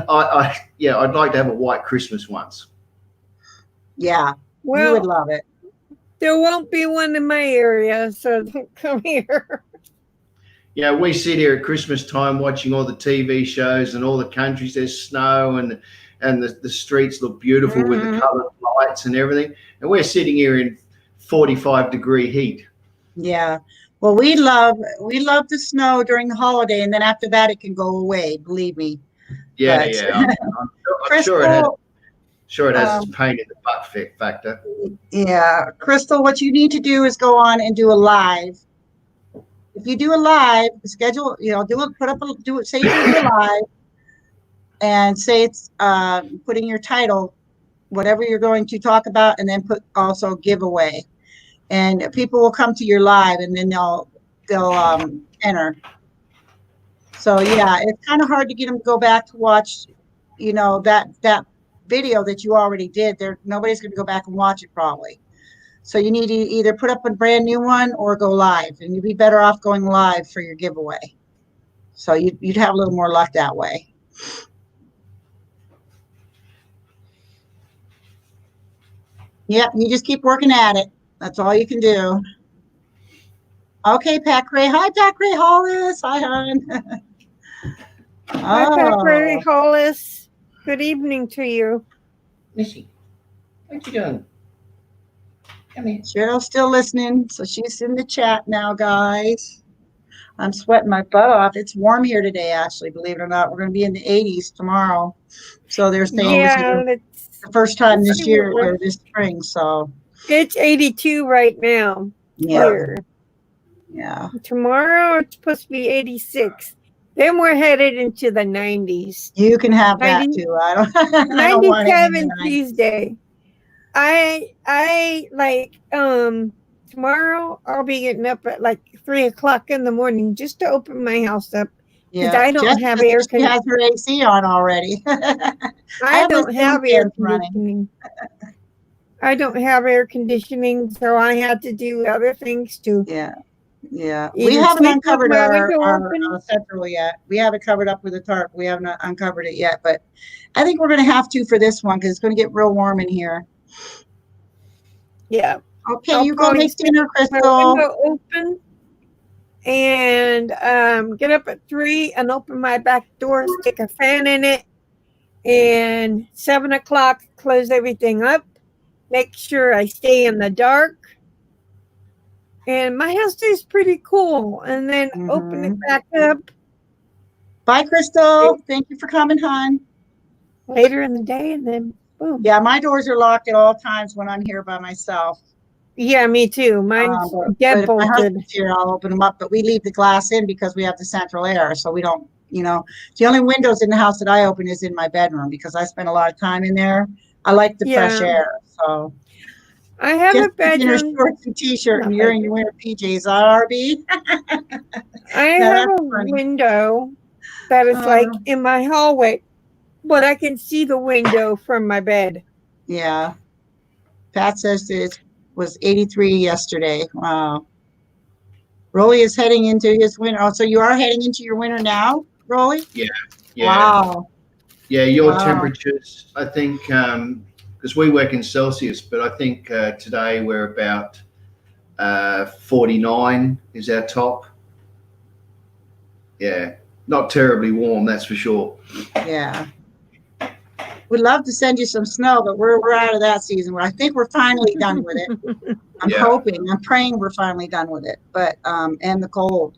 I'd like to have a white Christmas once. Yeah, you would Well, love it. there won't be one in my area, so don't come here. Yeah, we sit here at Christmas time watching all the TV shows and all the countries. There's snow and the streets look beautiful with the coloured lights and everything. And we're sitting here in 45-degree heat. Yeah. Well, we love the snow during the holiday, and then after that, it can go away. Believe me. Yeah, But- yeah. I'm sure it has its pain in the butt factor. Yeah, Crystal, what you need to do is go on and do a live. If you do a live, schedule, say you're gonna do a live and say it's put in your title, whatever you're going to talk about, and then put also giveaway. And people will come to your live and then they'll enter. So yeah, it's kind of hard to get them to go back to watch, that video that you already did. Nobody's going to go back and watch it probably. So you need to either put up a brand new one or go live, and you'd be better off going live for your giveaway. So you'd have a little more luck that way. Yep, you just keep working at it. That's all you can do. Okay, Pat Cray. Hi, Pat Cray Hollis. Hi, hon. Hi, Pepper Oh, Hollis. Good evening to you. Missy, what you doing? Come here. Cheryl's still listening, so she's in the chat now, guys. I'm sweating my butt off. It's warm here today, actually, believe it or not. We're going to be in the 80s tomorrow. So they're saying this is the first time this year or this spring. So it's 82 right now here. Yeah. Tomorrow it's supposed to be 86. Then we're headed into the 90s. You can have that too. I don't want it in the 97 Tuesday. I like tomorrow I'll be getting up at like 3:00 in the morning just to open my house up because I don't have air conditioning. She has her AC on already. I don't have air conditioning. I don't have air conditioning, so I had to do other things too. Yeah. We haven't uncovered our central yet. We haven't covered up with the tarp. We haven't uncovered it yet, but I think we're going to have to for this one because it's going to get real warm in here. Yeah. Okay, you go make dinner, Crystal. Window open and get up at 3 and open my back door, stick a fan in it, and 7:00 close everything up. Make sure I stay in the dark. And my house is pretty cool. And then open it back up. Bye, Crystal. Thank you for coming, hon. Later in the day, and then boom. Yeah, my doors are locked at all times when I'm here by myself. Yeah, me too. Mine's but if my husband's here, I'll open them up. But we leave the glass in because we have the central air. So we don't, the only windows in the house that I open is in my bedroom because I spend a lot of time in there. I like the fresh air. So I have a Just in your bedroom. shorts and t-shirt, and Not you're in your winter PJs, RB. I Now have that's a funny. window that is like Oh. in my hallway, but I can see the window from my bed. Yeah. Pat says it was 83 yesterday. Wow. Rolly is heading into his winter. Oh, so you are heading into your winter now, Rolly? Yeah. Wow. Yeah, your Wow. temperatures, I think, because we work in Celsius, but I think today we're about 49 is our top. Yeah, not terribly warm, that's for sure. Yeah. We'd love to send you some snow, but we're out of that season. I think we're finally done with it. I'm Yeah. hoping, I'm praying we're finally done with it, but and the cold.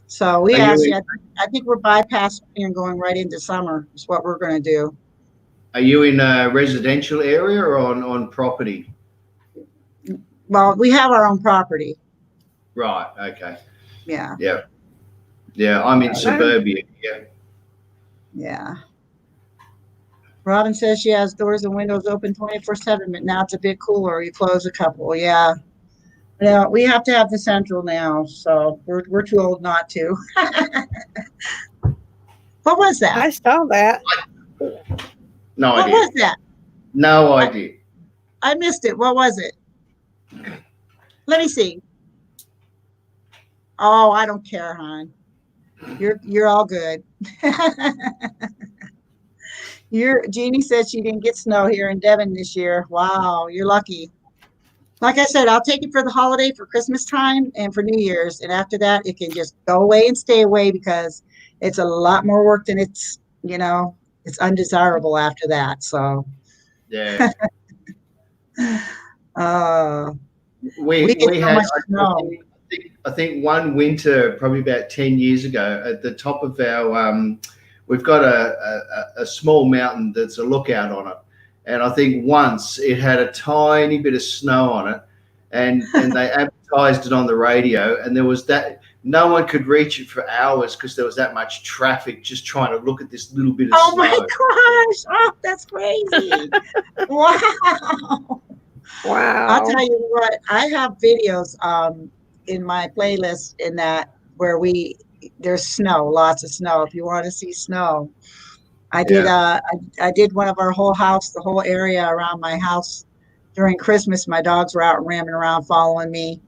So we Are you actually, in, I think we're bypassing and going right into summer is what we're going to do. are you in a residential area or on property? Well, we have our own property. Right, okay. Yeah. Yeah. Yeah, I'm in suburbia. Yeah. Yeah. Robin says she has doors and windows open 24/7, but now it's a bit cooler. You close a couple. Yeah. Yeah, we have to have the central now, so we're too old not to. What was that? I saw that. No What idea. was that? No idea. I missed it. What was it? Let me see. Oh, I don't care, hon. You're all good. Jeannie said she didn't get snow here in Devon this year. Wow, you're lucky. Like I said, I'll take it for the holiday, for Christmas time, and for New Year's. And after that, it can just go away and stay away because it's a lot more work than it's undesirable after that. So, Yeah. we get we so had much snow. I think one winter probably about 10 years ago at the top of our we've got a small mountain that's a lookout on it, and I think once it had a tiny bit of snow on it, and they advertised it on the radio, and there was that no one could reach it for hours because there was that much traffic just trying to look at this little bit of Oh snow. my gosh. Oh, that's crazy. Wow. Wow. I'll tell you what, I have videos in my playlist in that where there's snow, lots of snow. If you want to see snow, I did I did one of our whole house, the whole area around my house during Christmas. My dogs were out ramming around following me.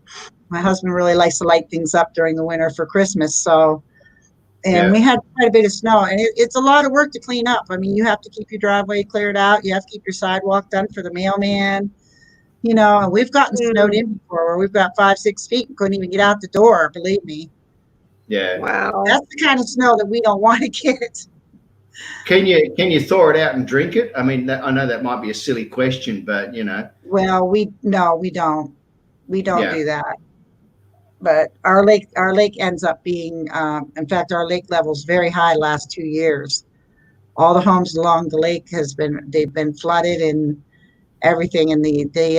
My husband really likes to light things up during the winter for Christmas. So, and we had quite a bit of snow, and it's a lot of work to clean up. I mean, you have to keep your driveway cleared out. You have to keep your sidewalk done for the mailman. And we've gotten snowed in before where we've got 5-6 feet and couldn't even get out the door, believe me. Yeah. Wow. That's the kind of snow that we don't want to get. Can you thaw it out and drink it? I mean, I know that might be a silly question, but Well, we don't. We don't Yeah. do that. But our lake ends up being, in fact, our lake level's very high last 2 years. All the homes along the lake they've been flooded and everything. And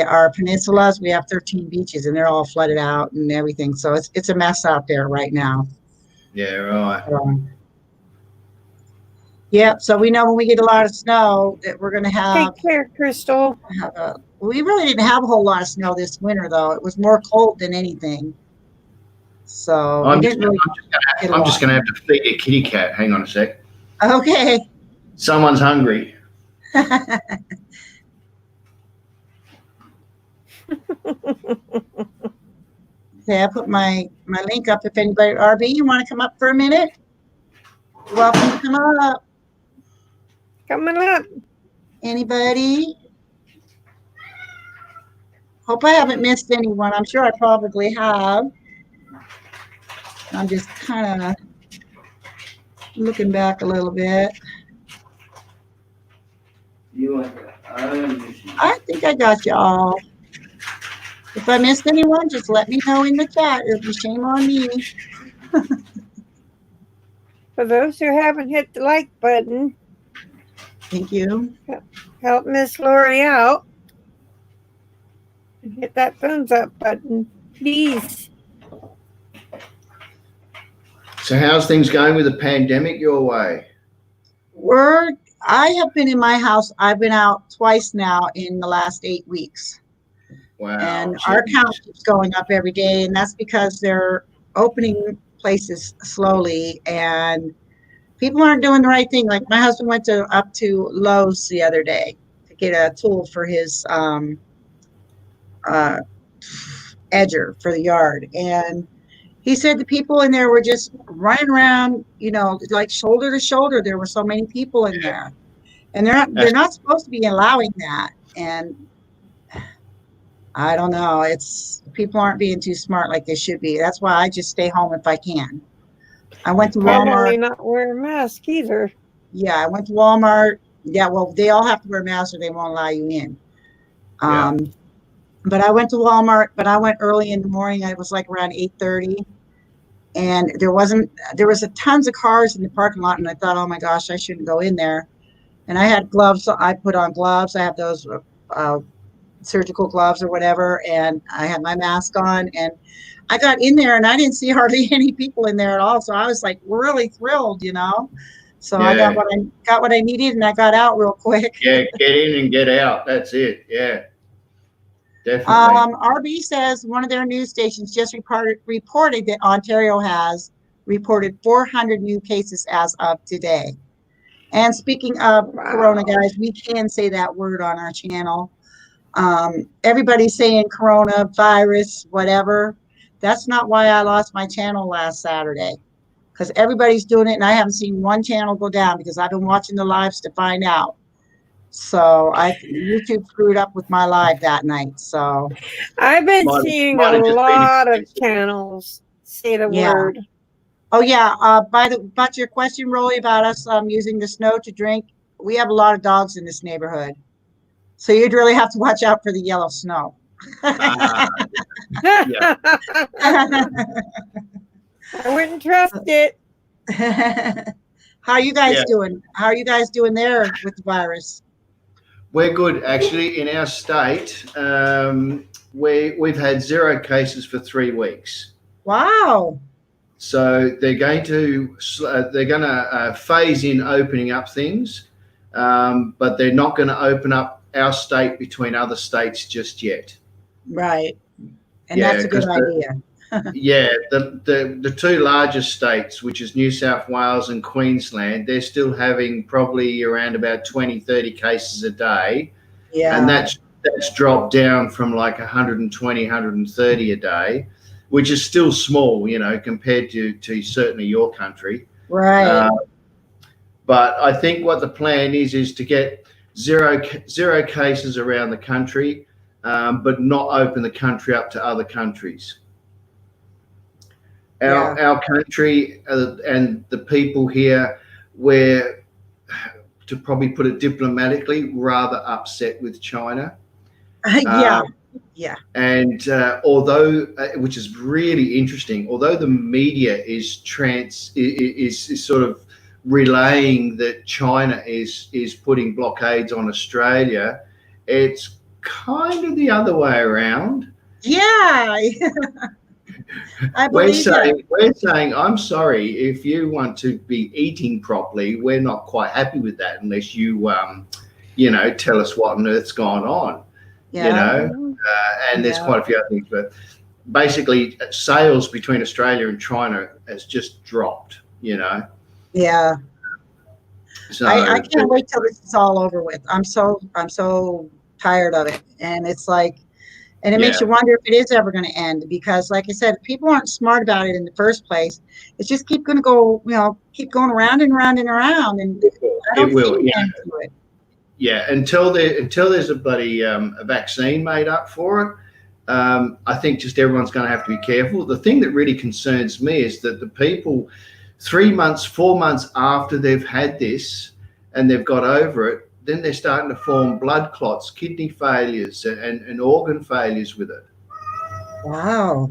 our peninsulas, we have 13 beaches and they're all flooded out and everything. So it's a mess out there right now. Yeah, right. Yep. So we know when we get a lot of snow that we're going to have. Take care, Crystal. We really didn't have a whole lot of snow this winter, though. It was more cold than anything. So I'm we just didn't really get a going lot. to have to feed a kitty cat. Hang on a sec. Okay. Someone's hungry. Okay, I put my link up. If anybody, RB, you want to come up for a minute? You're welcome to come up. Coming up. Anybody? Hope I haven't missed anyone. I'm sure I probably have. I'm just kind of looking back a little bit. I think I got you all. If I missed anyone, just let me know in the chat. It'll be shame on me. For those who haven't hit the like button, Thank you. help Miss Lori out. And hit that thumbs up button, please. So how's things going with the pandemic your way? I have been in my house. I've been out twice now in the last 8 weeks. Wow. And our count keeps going up every day, and that's because they're opening places slowly, and people aren't doing the right thing. Like my husband went up to Lowe's the other day to get a tool for his edger for the yard, and he said the people in there were just running around, like shoulder to shoulder. There were so many people in there, and they're not supposed to be allowing that. And I don't know. It's people aren't being too smart like they should be. That's why I just stay home if I can. I went to Probably Walmart. not wear a mask either. Yeah, I went to Walmart. Yeah, well, they all have to wear masks or they won't allow you in. But I went to Walmart, but I went early in the morning. I was like around 8:30. And there was tons of cars in the parking lot. And I thought, oh my gosh, I shouldn't go in there. And I had gloves. So I put on gloves. I have those surgical gloves or whatever. And I had my mask on. And I got in there and I didn't see hardly any people in there at all. So I was like really thrilled, So I got what I needed and I got out real quick. Yeah, get in and get out. That's it. Yeah. Definitely. RB says one of their news stations just reported that Ontario has reported 400 new cases as of today. And speaking of corona, guys, we can say that word on our channel. Everybody's saying coronavirus, whatever. That's not why I lost my channel last Saturday, because everybody's doing it, and I haven't seen one channel go down because I've been watching the lives to find out. So YouTube screwed up with my live that night. So I've been seeing a lot of channels say the word. Oh yeah. About your question, Rolly, about us using the snow to drink, we have a lot of dogs in this neighborhood, so you'd really have to watch out for the yellow snow. I wouldn't trust it. How are you guys doing? How are you guys doing there with the virus? We're good, actually. In our state, we've had 0 cases for 3 weeks. Wow. So they're going to phase in opening up things, but they're not going to open up our state between other states just yet. Right, and that's a good idea. The 2 largest states, which is New South Wales and Queensland, they're still having probably around about 20, 30 cases a day. Yeah. And that's dropped down from like 120, 130 a day, which is still small, compared to certainly your country. Right. But I think what the plan is to get zero cases around the country, but not open the country up to other countries. Our country and the people here, we're, to probably put it diplomatically, rather upset with China. And although, which is really interesting, although the media is sort of relaying that China is putting blockades on Australia, it's kind of the other way around. Yeah. We're saying, I'm sorry, if you want to be eating properly, we're not quite happy with that unless you, tell us what on earth's gone on. Yeah. And there's quite a few other things, but basically sales between Australia and China has just dropped, Yeah. So I can't wait till this is all over with. I'm so tired of it. And it's like, and it makes you wonder if it is ever going to end, because like I said, if people aren't smart about it in the first place, it's just keep going around and around and around. And I don't see an end to it. Yeah, until there's a bloody a vaccine made up for it, I think just everyone's going to have to be careful. The thing that really concerns me is that the people 3 months, 4 months after they've had this and they've got over it, then they're starting to form blood clots, kidney failures, and organ failures with it. Wow.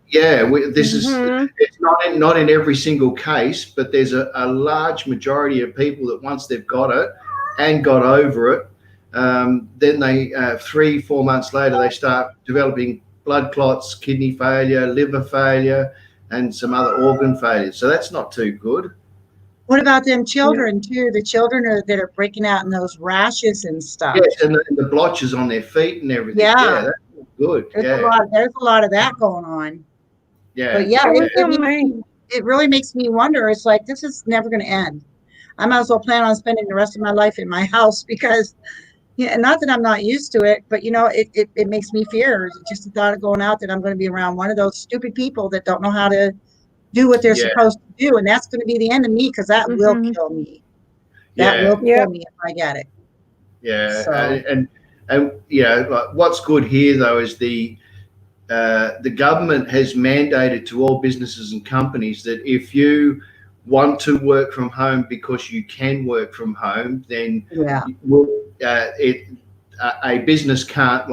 Yeah, this is it's not in every single case, but there's a large majority of people that once they've got it and got over it, then they 3-4 months later they start developing blood clots, kidney failure, liver failure, and some other organ failures. So that's not too good. What about them children too? The children that are breaking out in those rashes and stuff. Yes, and the blotches on their feet and everything. good. There's Yeah, there's a lot of that going on. yeah. But yeah, It was it, on my- it really makes me wonder. It's like, this is never going to end. I might as well plan on spending the rest of my life in my house because, yeah, and not that I'm not used to it, but it makes me fear just the thought of going out, that I'm going to be around one of those stupid people that don't know how to do what they're Yeah. supposed to do. And that's going to be the end of me, because that will Mhm. kill me. That Yeah. will kill Yep. me if I get it. Yeah, So- and like what's good here though is the government has mandated to all businesses and companies that if you want to work from home because you can work from home, then Yeah. a business can't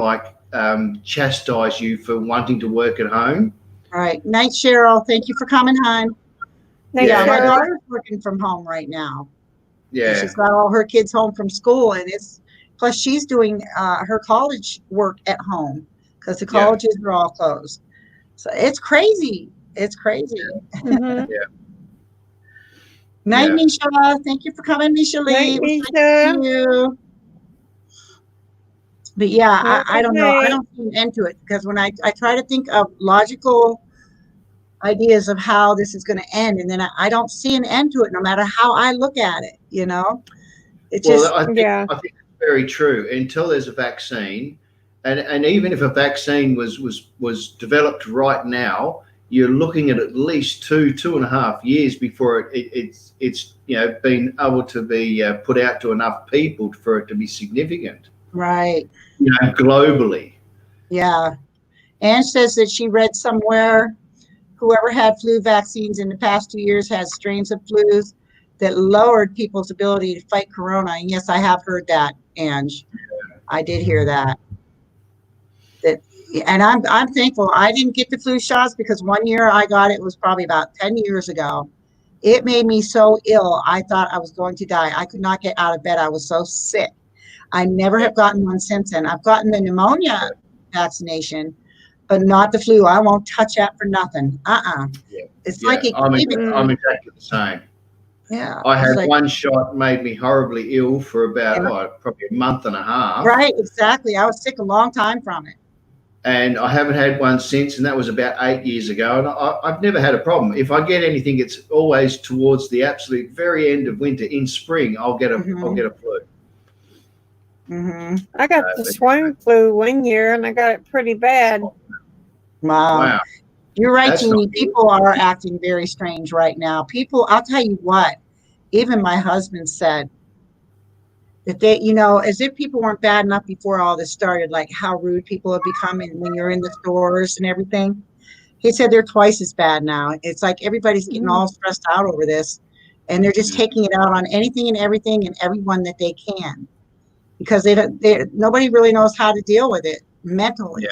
chastise you for wanting to work at home. All right. Night, Cheryl. Thank you for coming, hon. Thanks, Yeah, my Cheryl. daughter's working from home right now. And Yeah, she's got all her kids home from school, and plus she's doing her college work at home because the Yeah. colleges are all closed. So it's crazy. It's crazy. Mhm. Night, Yeah. Misha. Thank you for coming, Misha Lee. Night, It was nice to Misha. see you. But yeah, Have a I good don't know. I night. don't see an end to it, because when I try to think of logical ideas of how this is going to end, and then I don't see an end to it, no matter how I look at it. It well, just, I think Yeah. it's very true. Until there's a vaccine, and even if a vaccine was developed right now, you're looking at least 2.5 years before it's been able to be put out to enough people for it to be significant, right. globally. Yeah. Anne says that she read somewhere, whoever had flu vaccines in the past 2 years has strains of flus that lowered people's ability to fight corona. And yes, I have heard that, Ange. I did hear that. And I'm thankful I didn't get the flu shots, because one year I got it was probably about 10 years ago. It made me so ill. I thought I was going to die. I could not get out of bed. I was so sick. I never have gotten one since then. I've gotten the pneumonia vaccination, but not the flu. I won't touch that for nothing. It's like it I'm gave it. I'm exactly the same. Yeah. I it's had like- one shot made me horribly ill for about probably a month and a half. Right, exactly. I was sick a long time from it. And I haven't had one since, and that was about 8 years ago. And I've never had a problem. If I get anything, it's always towards the absolute very end of winter. In spring, I'll get a flu. Mm-hmm. I got the swine flu one year, and I got it pretty bad. Wow. You're right, That's Jeannie. not good. People are acting very strange right now. People, I'll tell you what, even my husband said that they, as if people weren't bad enough before all this started, like how rude people have become when you're in the stores and everything. He said they're twice as bad now. It's like everybody's getting all stressed out over this, and they're just taking it out on anything and everything and everyone that they can, because nobody really knows how to deal with it mentally.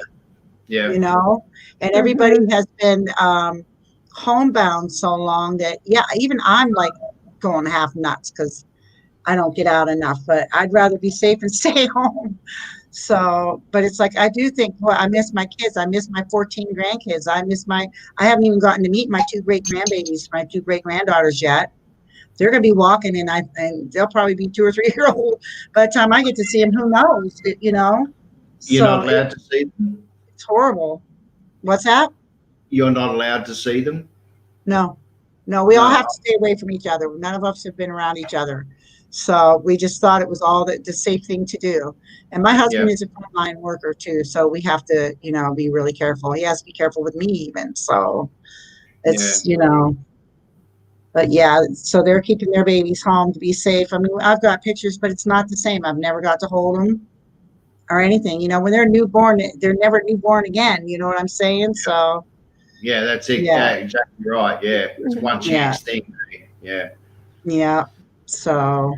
Yeah. And everybody has been homebound so long that, even I'm like going half nuts because I don't get out enough, but I'd rather be safe and stay home. So, but it's like, I do think, well, I miss my kids. I miss my 14 grandkids. I haven't even gotten to meet my 2 great grandbabies, my 2 great granddaughters yet. They're going to be walking, and they'll probably be 2 or 3 years old by the time I get to see them. Who knows? You're not allowed to see them? It's horrible. What's that? You're not allowed to see them? No, we all No. have to stay away from each other. None of us have been around each other. So we just thought it was all the safe thing to do. And my husband is a frontline worker too. So we have to, be really careful. He has to be careful with me even. So it's, but yeah, so they're keeping their babies home to be safe. I mean, I've got pictures, but it's not the same. I've never got to hold them or anything. When they're newborn, they're never newborn again. You know what I'm saying? So Yeah, that's it. Yeah, exactly right. Yeah, it's one chance thing. Yeah. Yeah. So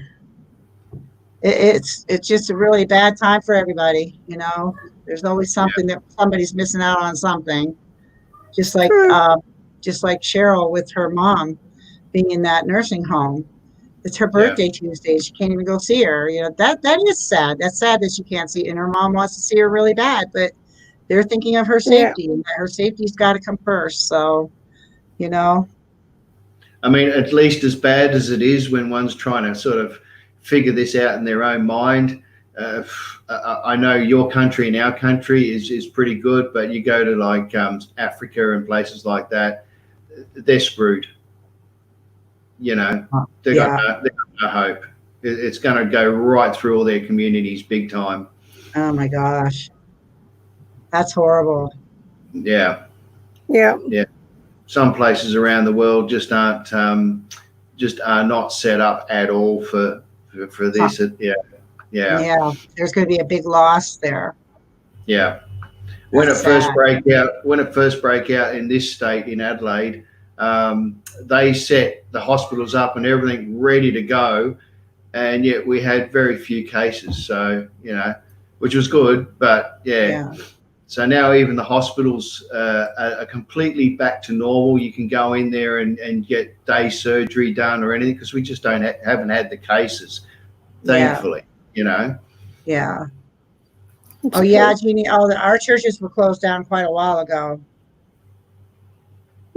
it's just a really bad time for everybody. There's always something that somebody's missing out on something. Just like Cheryl with her mom being in that nursing home. It's her birthday Tuesday. She can't even go see her. That is sad. That's sad that she can't see, and her mom wants to see her really bad, but they're thinking of her safety, and that her safety's got to come first. So, I mean, at least as bad as it is when one's trying to sort of figure this out in their own mind, I know your country and our country is pretty good, but you go to like Africa and places like that, they're screwed. You know, they've got no hope. It's going to go right through all their communities big time. Oh my gosh. That's horrible. Yeah. Yeah. Yeah. Some places around the world just aren't just are not set up at all for this. Yeah. There's going to be a big loss there. Yeah. When That's it first sad. break out in this state in Adelaide, they set the hospitals up and everything ready to go, and yet we had very few cases. So which was good, but yeah. So now even the hospitals are completely back to normal. You can go in there and get day surgery done or anything because we just haven't had the cases, thankfully. Yeah. Oh yeah, Jeannie. Oh, our churches were closed down quite a while ago.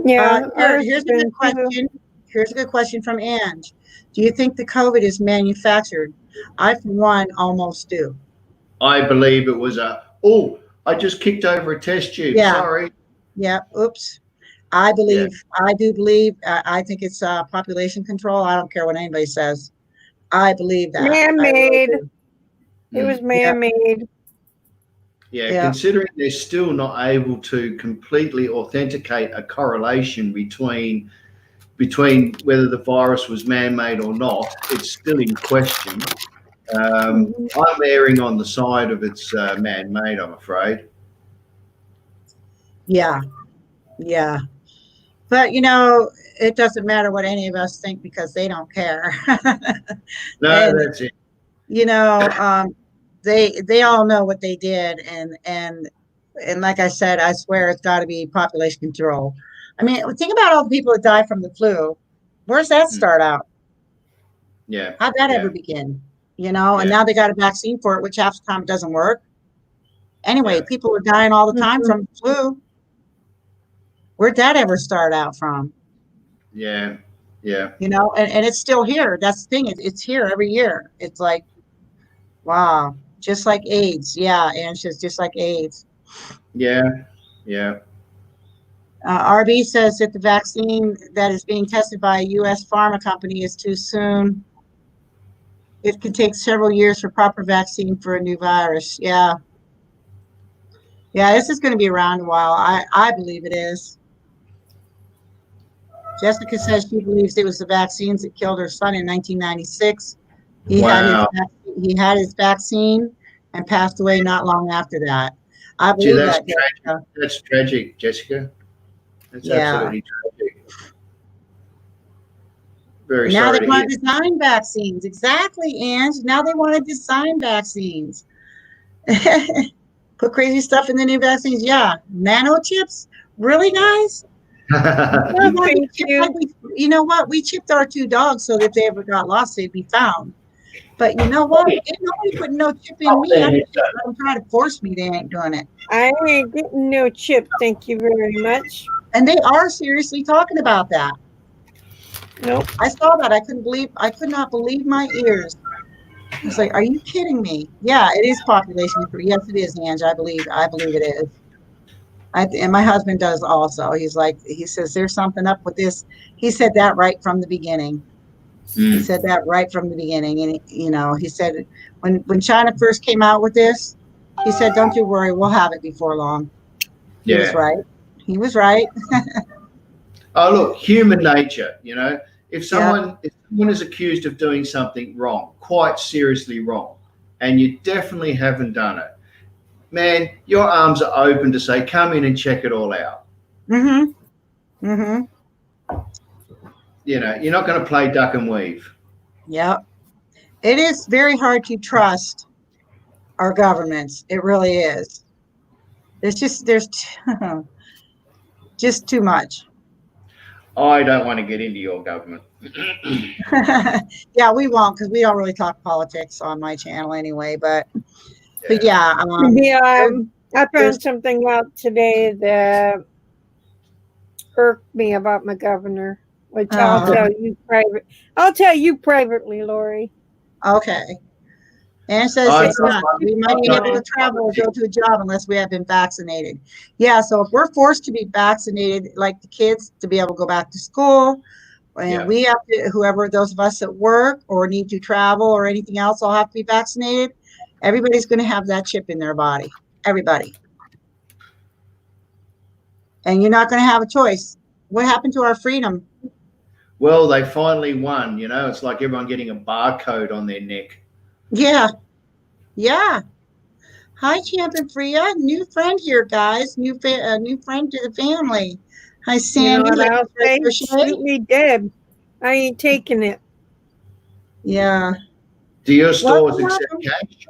Yeah. Here's a good question. Here's a good question from Ange. Do you think the COVID is manufactured? I, for one, almost do. I believe it was I just kicked over a test tube. Yeah. Sorry. Yeah. Oops. I do believe, I think it's population control. I don't care what anybody says. I believe that. Man-made. Really it was man-made. Yeah, considering they're still not able to completely authenticate a correlation between whether the virus was man-made or not, it's still in question. I'm erring on the side of it's man-made, I'm afraid. Yeah. But it doesn't matter what any of us think because they don't care. No, that's it. They all know what they did, and like I said, I swear it's got to be population control. I mean, think about all the people that die from the flu. Where's that start out? Yeah. How'd that ever begin? And now they got a vaccine for it, which half the time it doesn't work. Anyway, people are dying all the time from the flu. Where'd that ever start out from? Yeah. And it's still here. That's the thing. It's here every year. It's like, wow, just like AIDS. Yeah, and it's just like AIDS. Yeah. RB says that the vaccine that is being tested by a U.S. pharma company is too soon. It could take several years for proper vaccine for a new virus. Yeah, this is going to be around a while. I believe it is. Jessica says she believes it was the vaccines that killed her son in 1996. He had his vaccine and passed away not long after that. I believe that. Tragic. That's tragic, Jessica. That's absolutely tragic. Very now sorry they want to design vaccines. Exactly, Ange. Now they want to design vaccines. Put crazy stuff in the new vaccines. Yeah. Nanochips? Really, guys? You know what? We chipped our 2 dogs so that if they ever got lost, they'd be found. But you know what? Ain't nobody putting no chip in me. I'm trying to force me. They ain't doing it. I ain't getting no chip. Thank you very much. And they are seriously talking about that. Nope. I saw that. I could not believe my ears. I was like, are you kidding me? Yeah, it is population control. Yes, it is, Ange. I believe it is. And my husband does also. He says, there's something up with this. He said that right from the beginning. He said that right from the beginning. And, he said when China first came out with this, he said, don't you worry, we'll have it before long. He was right. He was right. Oh, look, human nature, if someone is accused of doing something wrong, quite seriously wrong, and you definitely haven't done it, man, your arms are open to say, come in and check it all out. You're not going to play duck and weave. Yeah. It is very hard to trust our governments. It really is. There's just too much. I don't want to get into your government. Yeah, we won't because we don't really talk politics on my channel anyway. But yeah. I found something out today that irked me about my governor, which I'll tell you privately, Lori. Okay. And says I- it's not. We might be able to travel or go to a job unless we have been vaccinated. Yeah, so if we're forced to be vaccinated, like the kids, to be able to go back to school, and Yeah. we have to, whoever, those of us at work or need to travel or anything else, all have to be vaccinated. Everybody's going to have that chip in their body. Everybody. And you're not going to have a choice. What happened to our freedom? Well, they finally won. It's like everyone getting a barcode on their neck. Yeah. Yeah. Hi, Champion Freya. New friend here, guys. New friend to the family. Hi, You know Sandy. what I'll say? Crochet. Shoot me dead. I ain't taking it. Yeah. Do your stores Welcome, accept welcome. cash?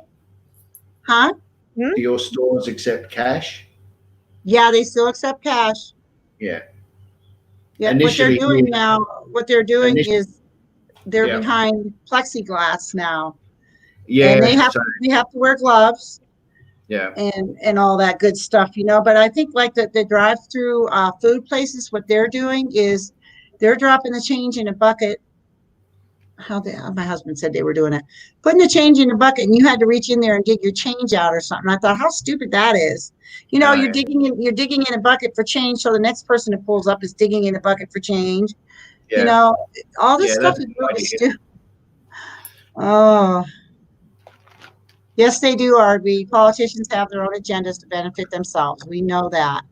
Huh? Do your stores accept cash? Yeah, they still accept cash. Yeah. Yeah. Initially, What they're doing Initially- is they're Yeah. behind plexiglass now. Yeah. And they have so, to wear gloves yeah. and all that good stuff, But I think like the drive-through food places, what they're doing is they're dropping the change in a bucket. My husband said they were doing it, putting the change in a bucket, and you had to reach in there and dig your change out or something. I thought, how stupid that is. Oh, You're yeah. digging in a bucket for change, so the next person who pulls up is digging in a bucket for change. Yeah. All this Yeah, stuff that's is a good really idea. stupid. Oh. Yes, they do, RB. Politicians have their own agendas to benefit themselves. We know that.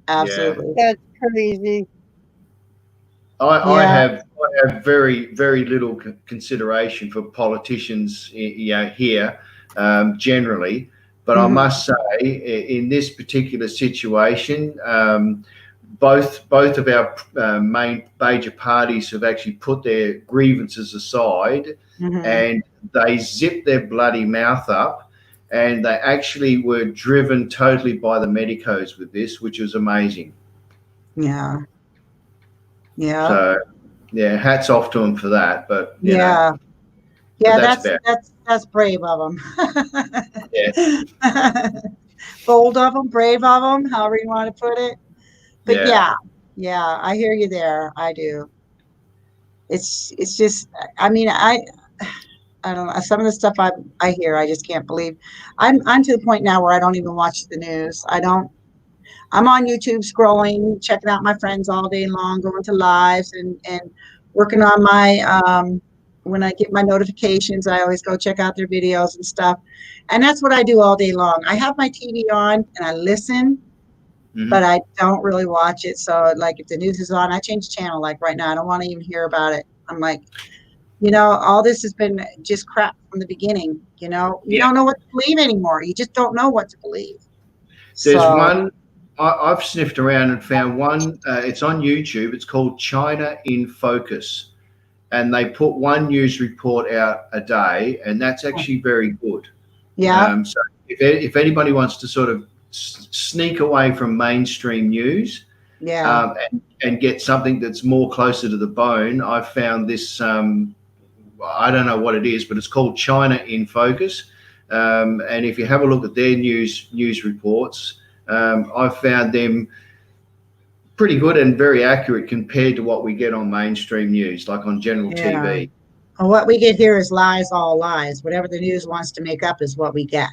Absolutely. That's crazy. I Yeah. have very, very little consideration for politicians here generally. But I Mhm. must say, in this particular situation, both of our main major parties have actually put their grievances aside, Mhm. and they zipped their bloody mouth up, and they actually were driven totally by the medicos with this, which was amazing. Yeah. Yeah. So, yeah, hats off to them for that. But you know, Yeah. Yeah, that's that's brave of them. Yeah. Bold of them, brave of them, however you want to put it. But Yeah. yeah, I hear you there. I do. It's just, I mean, I don't know. Some of the stuff I hear, I just can't believe. I'm to the point now where I don't even watch the news. I'm on YouTube scrolling, checking out my friends all day long, going to lives and working on my when I get my notifications, I always go check out their videos and stuff. And that's what I do all day long. I have my TV on and I listen, but I don't really watch it. So like if the news is on, I change channel. Like right now, I don't want to even hear about it. I'm like, all this has been just crap from the beginning. You don't know what to believe anymore. You just don't know what to believe. There's So, one. I've sniffed around and found one. It's on YouTube. It's called China in Focus, and they put one news report out a day, and that's actually very good. yeah. So if anybody wants to sort of sneak away from mainstream news, Yeah. and get something that's more closer to the bone, I've found this. I don't know what it is, but it's called China in Focus. And if you have a look at their news reports, I've found them pretty good and very accurate compared to what we get on mainstream news, like on general TV. Well, what we get here is lies, all lies. Whatever the news wants to make up is what we get.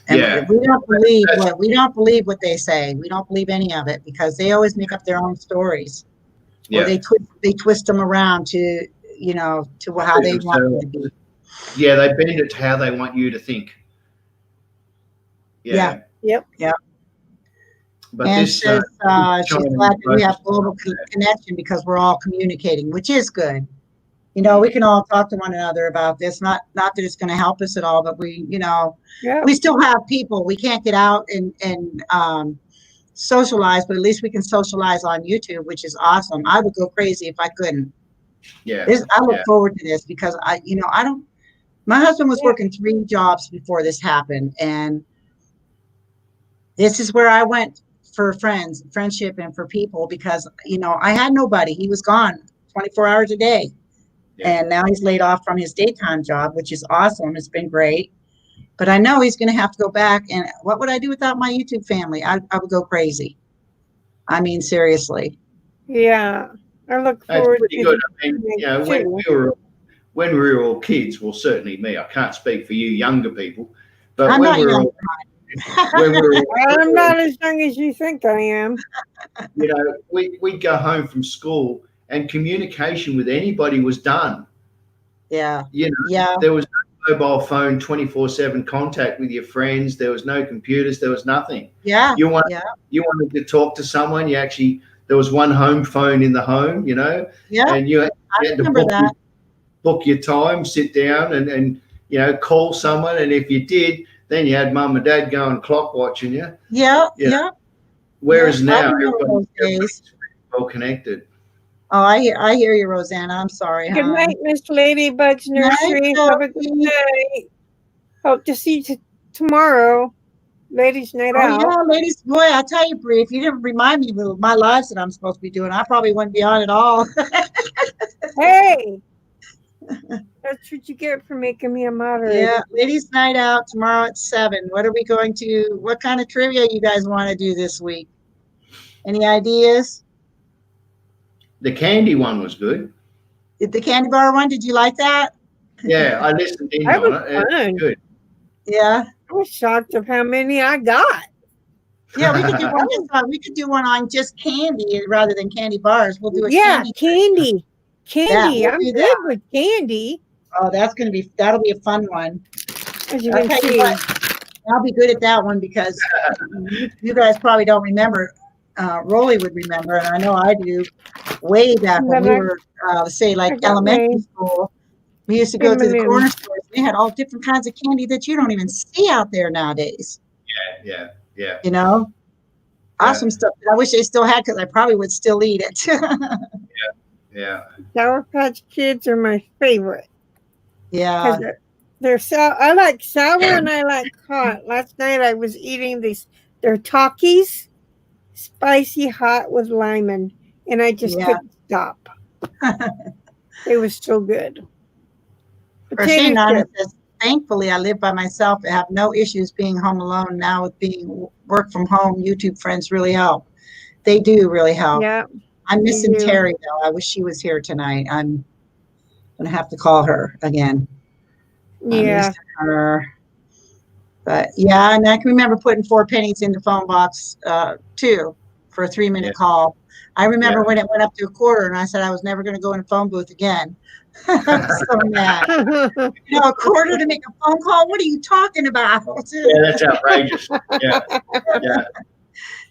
And Yeah. we don't believe what they say. We don't believe any of it because they always make up their own stories. Or Yeah. they twist them around to how they want them to be. Yeah, they bend it to how they want you to think. Yeah. Yep. But And this, says she's China glad that we have Focus- global connection because we're all communicating, which is good. We can all talk to one another about this. Not that it's going to help us at all, but we still have people. We can't get out and socialize, but at least we can socialize on YouTube, which is awesome. I would go crazy if I couldn't. Yeah. I look forward to this because my husband was working 3 jobs before this happened. And this is where I went for friendship and for people because, I had nobody. He was gone 24 hours a day. Yeah. And now he's laid off from his daytime job, which is awesome. It's been great. But I know he's going to have to go back. And what would I do without my YouTube family? I would go crazy. I mean, seriously. Yeah. I look That's forward pretty to good. the I mean, next too. when we were all kids, well, certainly me, I can't speak for you younger people, but I'm when not we were young. all, when we were I'm not as young as you think I am. you know, we'd go home from school and communication with anybody was done. Yeah. You know, Yeah. there was no mobile phone 24/7 contact with your friends. There was no computers. There was nothing. Yeah. You wanted, Yeah. you wanted to talk to someone. There was one home phone in the home, you know, Yeah. and you I had to remember that. book your time, sit down and, you know, call someone. And if you did, then you had mum and dad going clock watching you. Yeah. Yeah. Yeah. Whereas Yeah, I now, remember those days. well connected. Oh, I hear you, Rosanna. I'm sorry, Good hon. night, Miss Ladybug's Nursery. Have a good Sophie. night. Hope to see you tomorrow. Ladies' night Oh out. yeah, ladies, boy, I tell you, Bree, if you didn't remind me of my lives that I'm supposed to be doing, I probably wouldn't be on at all. Hey, that's what you get for making me a moderator. Yeah, ladies' night out tomorrow at 7. What kind of trivia you guys want to do this week? Any ideas? The candy one was good. The candy bar one, did you like that? Yeah, I listened in That on was it. It was fun. good. Yeah. I was shocked of how many I got. Yeah, we could do one we could do one on just candy rather than candy bars. We'll do a Yeah, candy. candy. we'll I'm do good that. with candy. Oh, that'll be a fun one. As you I'll can tell you see. what, I'll be good at that one because you guys probably don't remember. Rolly would remember, and I know I do. Way back when we were, say, I like got elementary my school, we used to go to the M&Ms. corner stores. They had all different kinds of candy that you don't even see out there nowadays. Yeah. You know, awesome stuff. I wish they still had because I probably would still eat it. Yeah. Sour Patch Kids are my favorite. Yeah. Because they're sour. I like sour and I like hot. Last night I was eating they're Takis, spicy hot with lemon, and I just couldn't stop. It was so good. Crochet Potato Nana chips. says, thankfully, I live by myself. I have no issues being home alone now with being work from home. YouTube friends really help. They do really help. Yeah. I'm they missing do. Terry, though. I wish she was here tonight. I'm going to have to call her again. I'm Yeah. missing her. But yeah, and I can remember putting 4 pennies in the phone box too for a 3-minute call. I remember when it went up to a quarter and I said I was never going to go in a phone booth again. I'm so mad. You know, a quarter to make a phone call? What are you talking about? Yeah, that's outrageous. Yeah.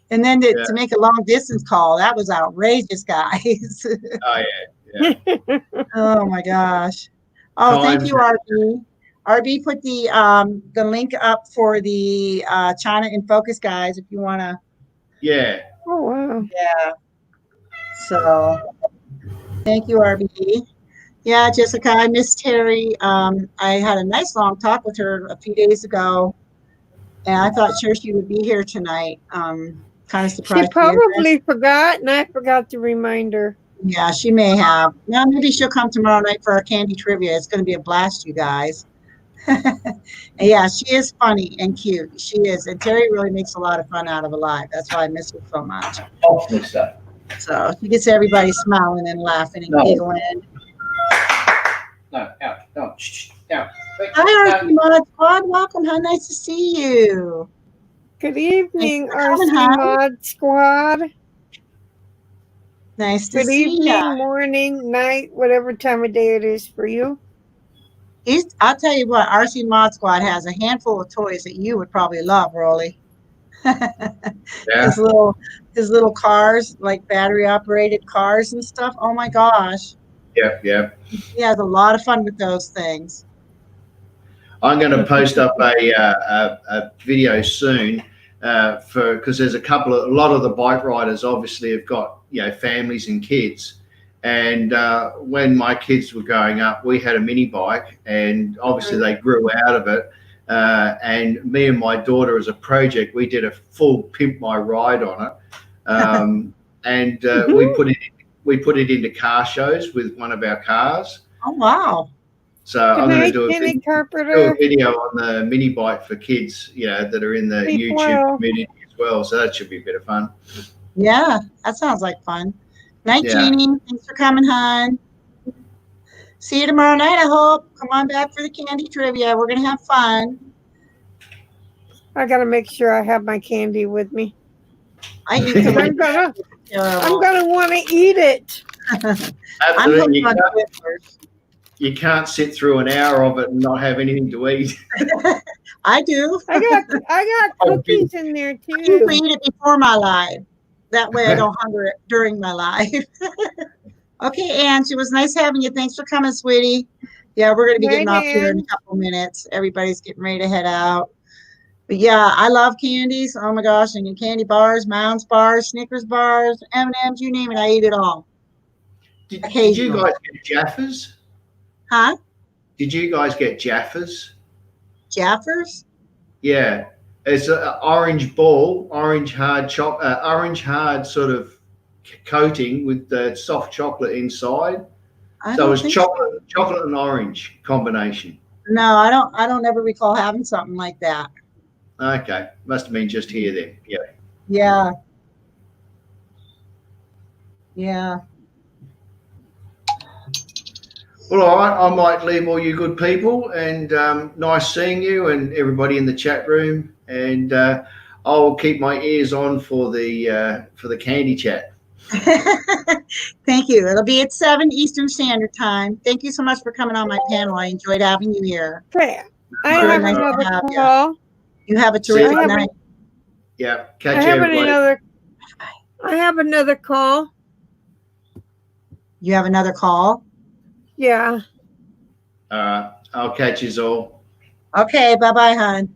And then to make a long distance call, that was outrageous, guys. Oh yeah. Oh my gosh. Oh, thank you, RB. RB put the link up for the China in Focus guys if you want to. Yeah. Oh wow. Yeah. So thank you, RB. Yeah, Jessica, I miss Terry. I had a nice long talk with her a few days ago, and I thought sure she would be here tonight. Kind of surprised. She probably forgot, and I forgot to remind her. Yeah, she may have. Now maybe she'll come tomorrow night for our candy trivia. It's going to be a blast, you guys. Yeah, she is funny and cute. She is, and Terry really makes a lot of fun out of her life. That's why I miss her so much. Awesome stuff. So she gets everybody smiling and laughing and giggling. No, out. No. Out. Hi, RC Mod Squad. Welcome. How nice to see you. Good evening, for coming, RC hon. Mod Squad. Nice to Good see evening, ya. morning, night, whatever time of day it is for you. I'll tell you what, RC Mod Squad has a handful of toys that you would probably love, Rolly. His little cars, like battery operated cars and stuff. Oh my gosh. Yeah. He has a lot of fun with those things. I'm going to post up a video soon because there's a lot of the bike riders obviously have got families and kids, and when my kids were growing up, we had a mini bike, and obviously they grew out of it. And me and my daughter, as a project, we did a full pimp my ride on it, and we put it into car shows with one of our cars. Oh wow! So I'm going to do a Carpenter. video on the mini bike for kids, that are in the YouTube community as well. So that should be a bit of fun. Yeah, that sounds like fun. Night, Yeah. Jeannie. Thanks for coming, hon. See you tomorrow night, I hope. Come on back for the candy trivia. We're going to have fun. I gotta make sure I have my candy with me. I eat so much. I'm gonna Terrible. want to eat it. I'm Absolutely. hooked on Twizzlers. You can't sit through an hour of it and not have anything to eat. I do. I got cookies in there I usually too. eat it before my live. That way I don't hunger it during my live. Okay, Ange, it was nice having you. Thanks for coming, sweetie. Yeah, we're going to be getting Right, off here in a Ange. couple minutes. Everybody's getting ready to head out. But yeah, I love candies. Oh my gosh, and candy bars, Mounds bars, Snickers bars, M&Ms, you name it, I eat it all. Did you Occasionally. guys get Jaffas? Huh? Did you guys get Jaffas? Jaffers? Yeah, it's an orange ball, orange hard sort of coating with the soft chocolate inside. I So don't it's think chocolate and orange combination. No, I don't ever recall having something like that. Okay, must have been just here then. Yeah. Yeah. Yeah. Well, all right. I might leave all you good people, and nice seeing you and everybody in the chat room. And I'll keep my ears on for the candy chat. Thank you. It'll be at 7 Eastern Standard Time. Thank you so much for coming on my panel. I enjoyed having you here. Okay, I Very have nice to another have you. call. You have a See you. terrific night. Yeah. I Catch have everybody. another call. You have another call? Yeah. All right. I'll catch you all. Okay, bye-bye, hon.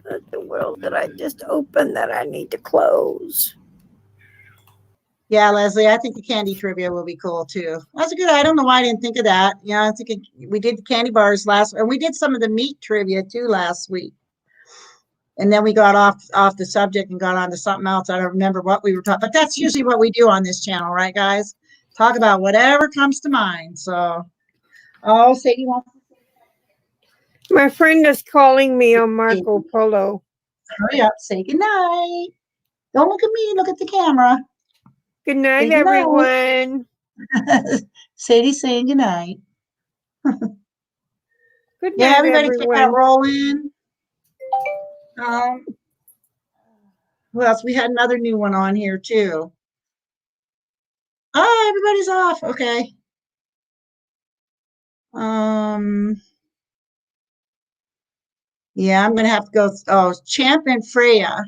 What the world did I just open that I need to close? Yeah, Leslie, I think the candy trivia will be cool too. That's a good. I don't know why I didn't think of that. Yeah, I think we did the candy bars and we did some of the meat trivia too last week. And then we got off the subject and got on to something else. I don't remember what we were talking, but that's usually what we do on this channel, right, guys? Talk about whatever comes to mind. So, oh, Sadie wants My friend is calling me on to Marco Polo. hurry up, say goodnight. Don't look at me, look at the camera. Good night, Say goodnight. everyone. Sadie's saying goodnight. Good Yeah, night, everybody take that everyone. roll in. Who else? We had another new one on here too. Oh, everybody's off. Okay. Yeah, I'm gonna have to go. Oh, Champ and Freya,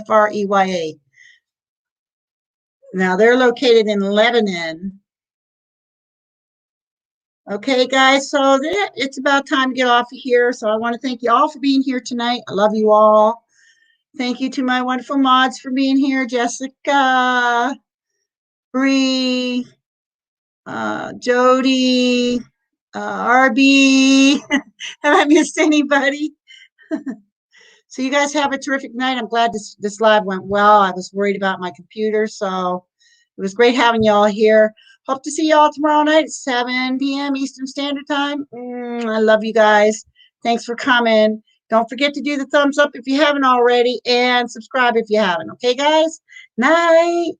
Freya. Now they're located in Lebanon. Okay, guys, so it's about time to get off of here. So I want to thank you all for being here tonight. I love you all. Thank you to my wonderful mods for being here, Jessica, Bree, Jody, RB. Have I missed anybody? So you guys have a terrific night. I'm glad this live went well. I was worried about my computer, so it was great having you all here. Hope to see you all tomorrow night at 7 p.m. Eastern Standard Time. I love you guys. Thanks for coming. Don't forget to do the thumbs up if you haven't already, and subscribe if you haven't. Okay, guys? Night.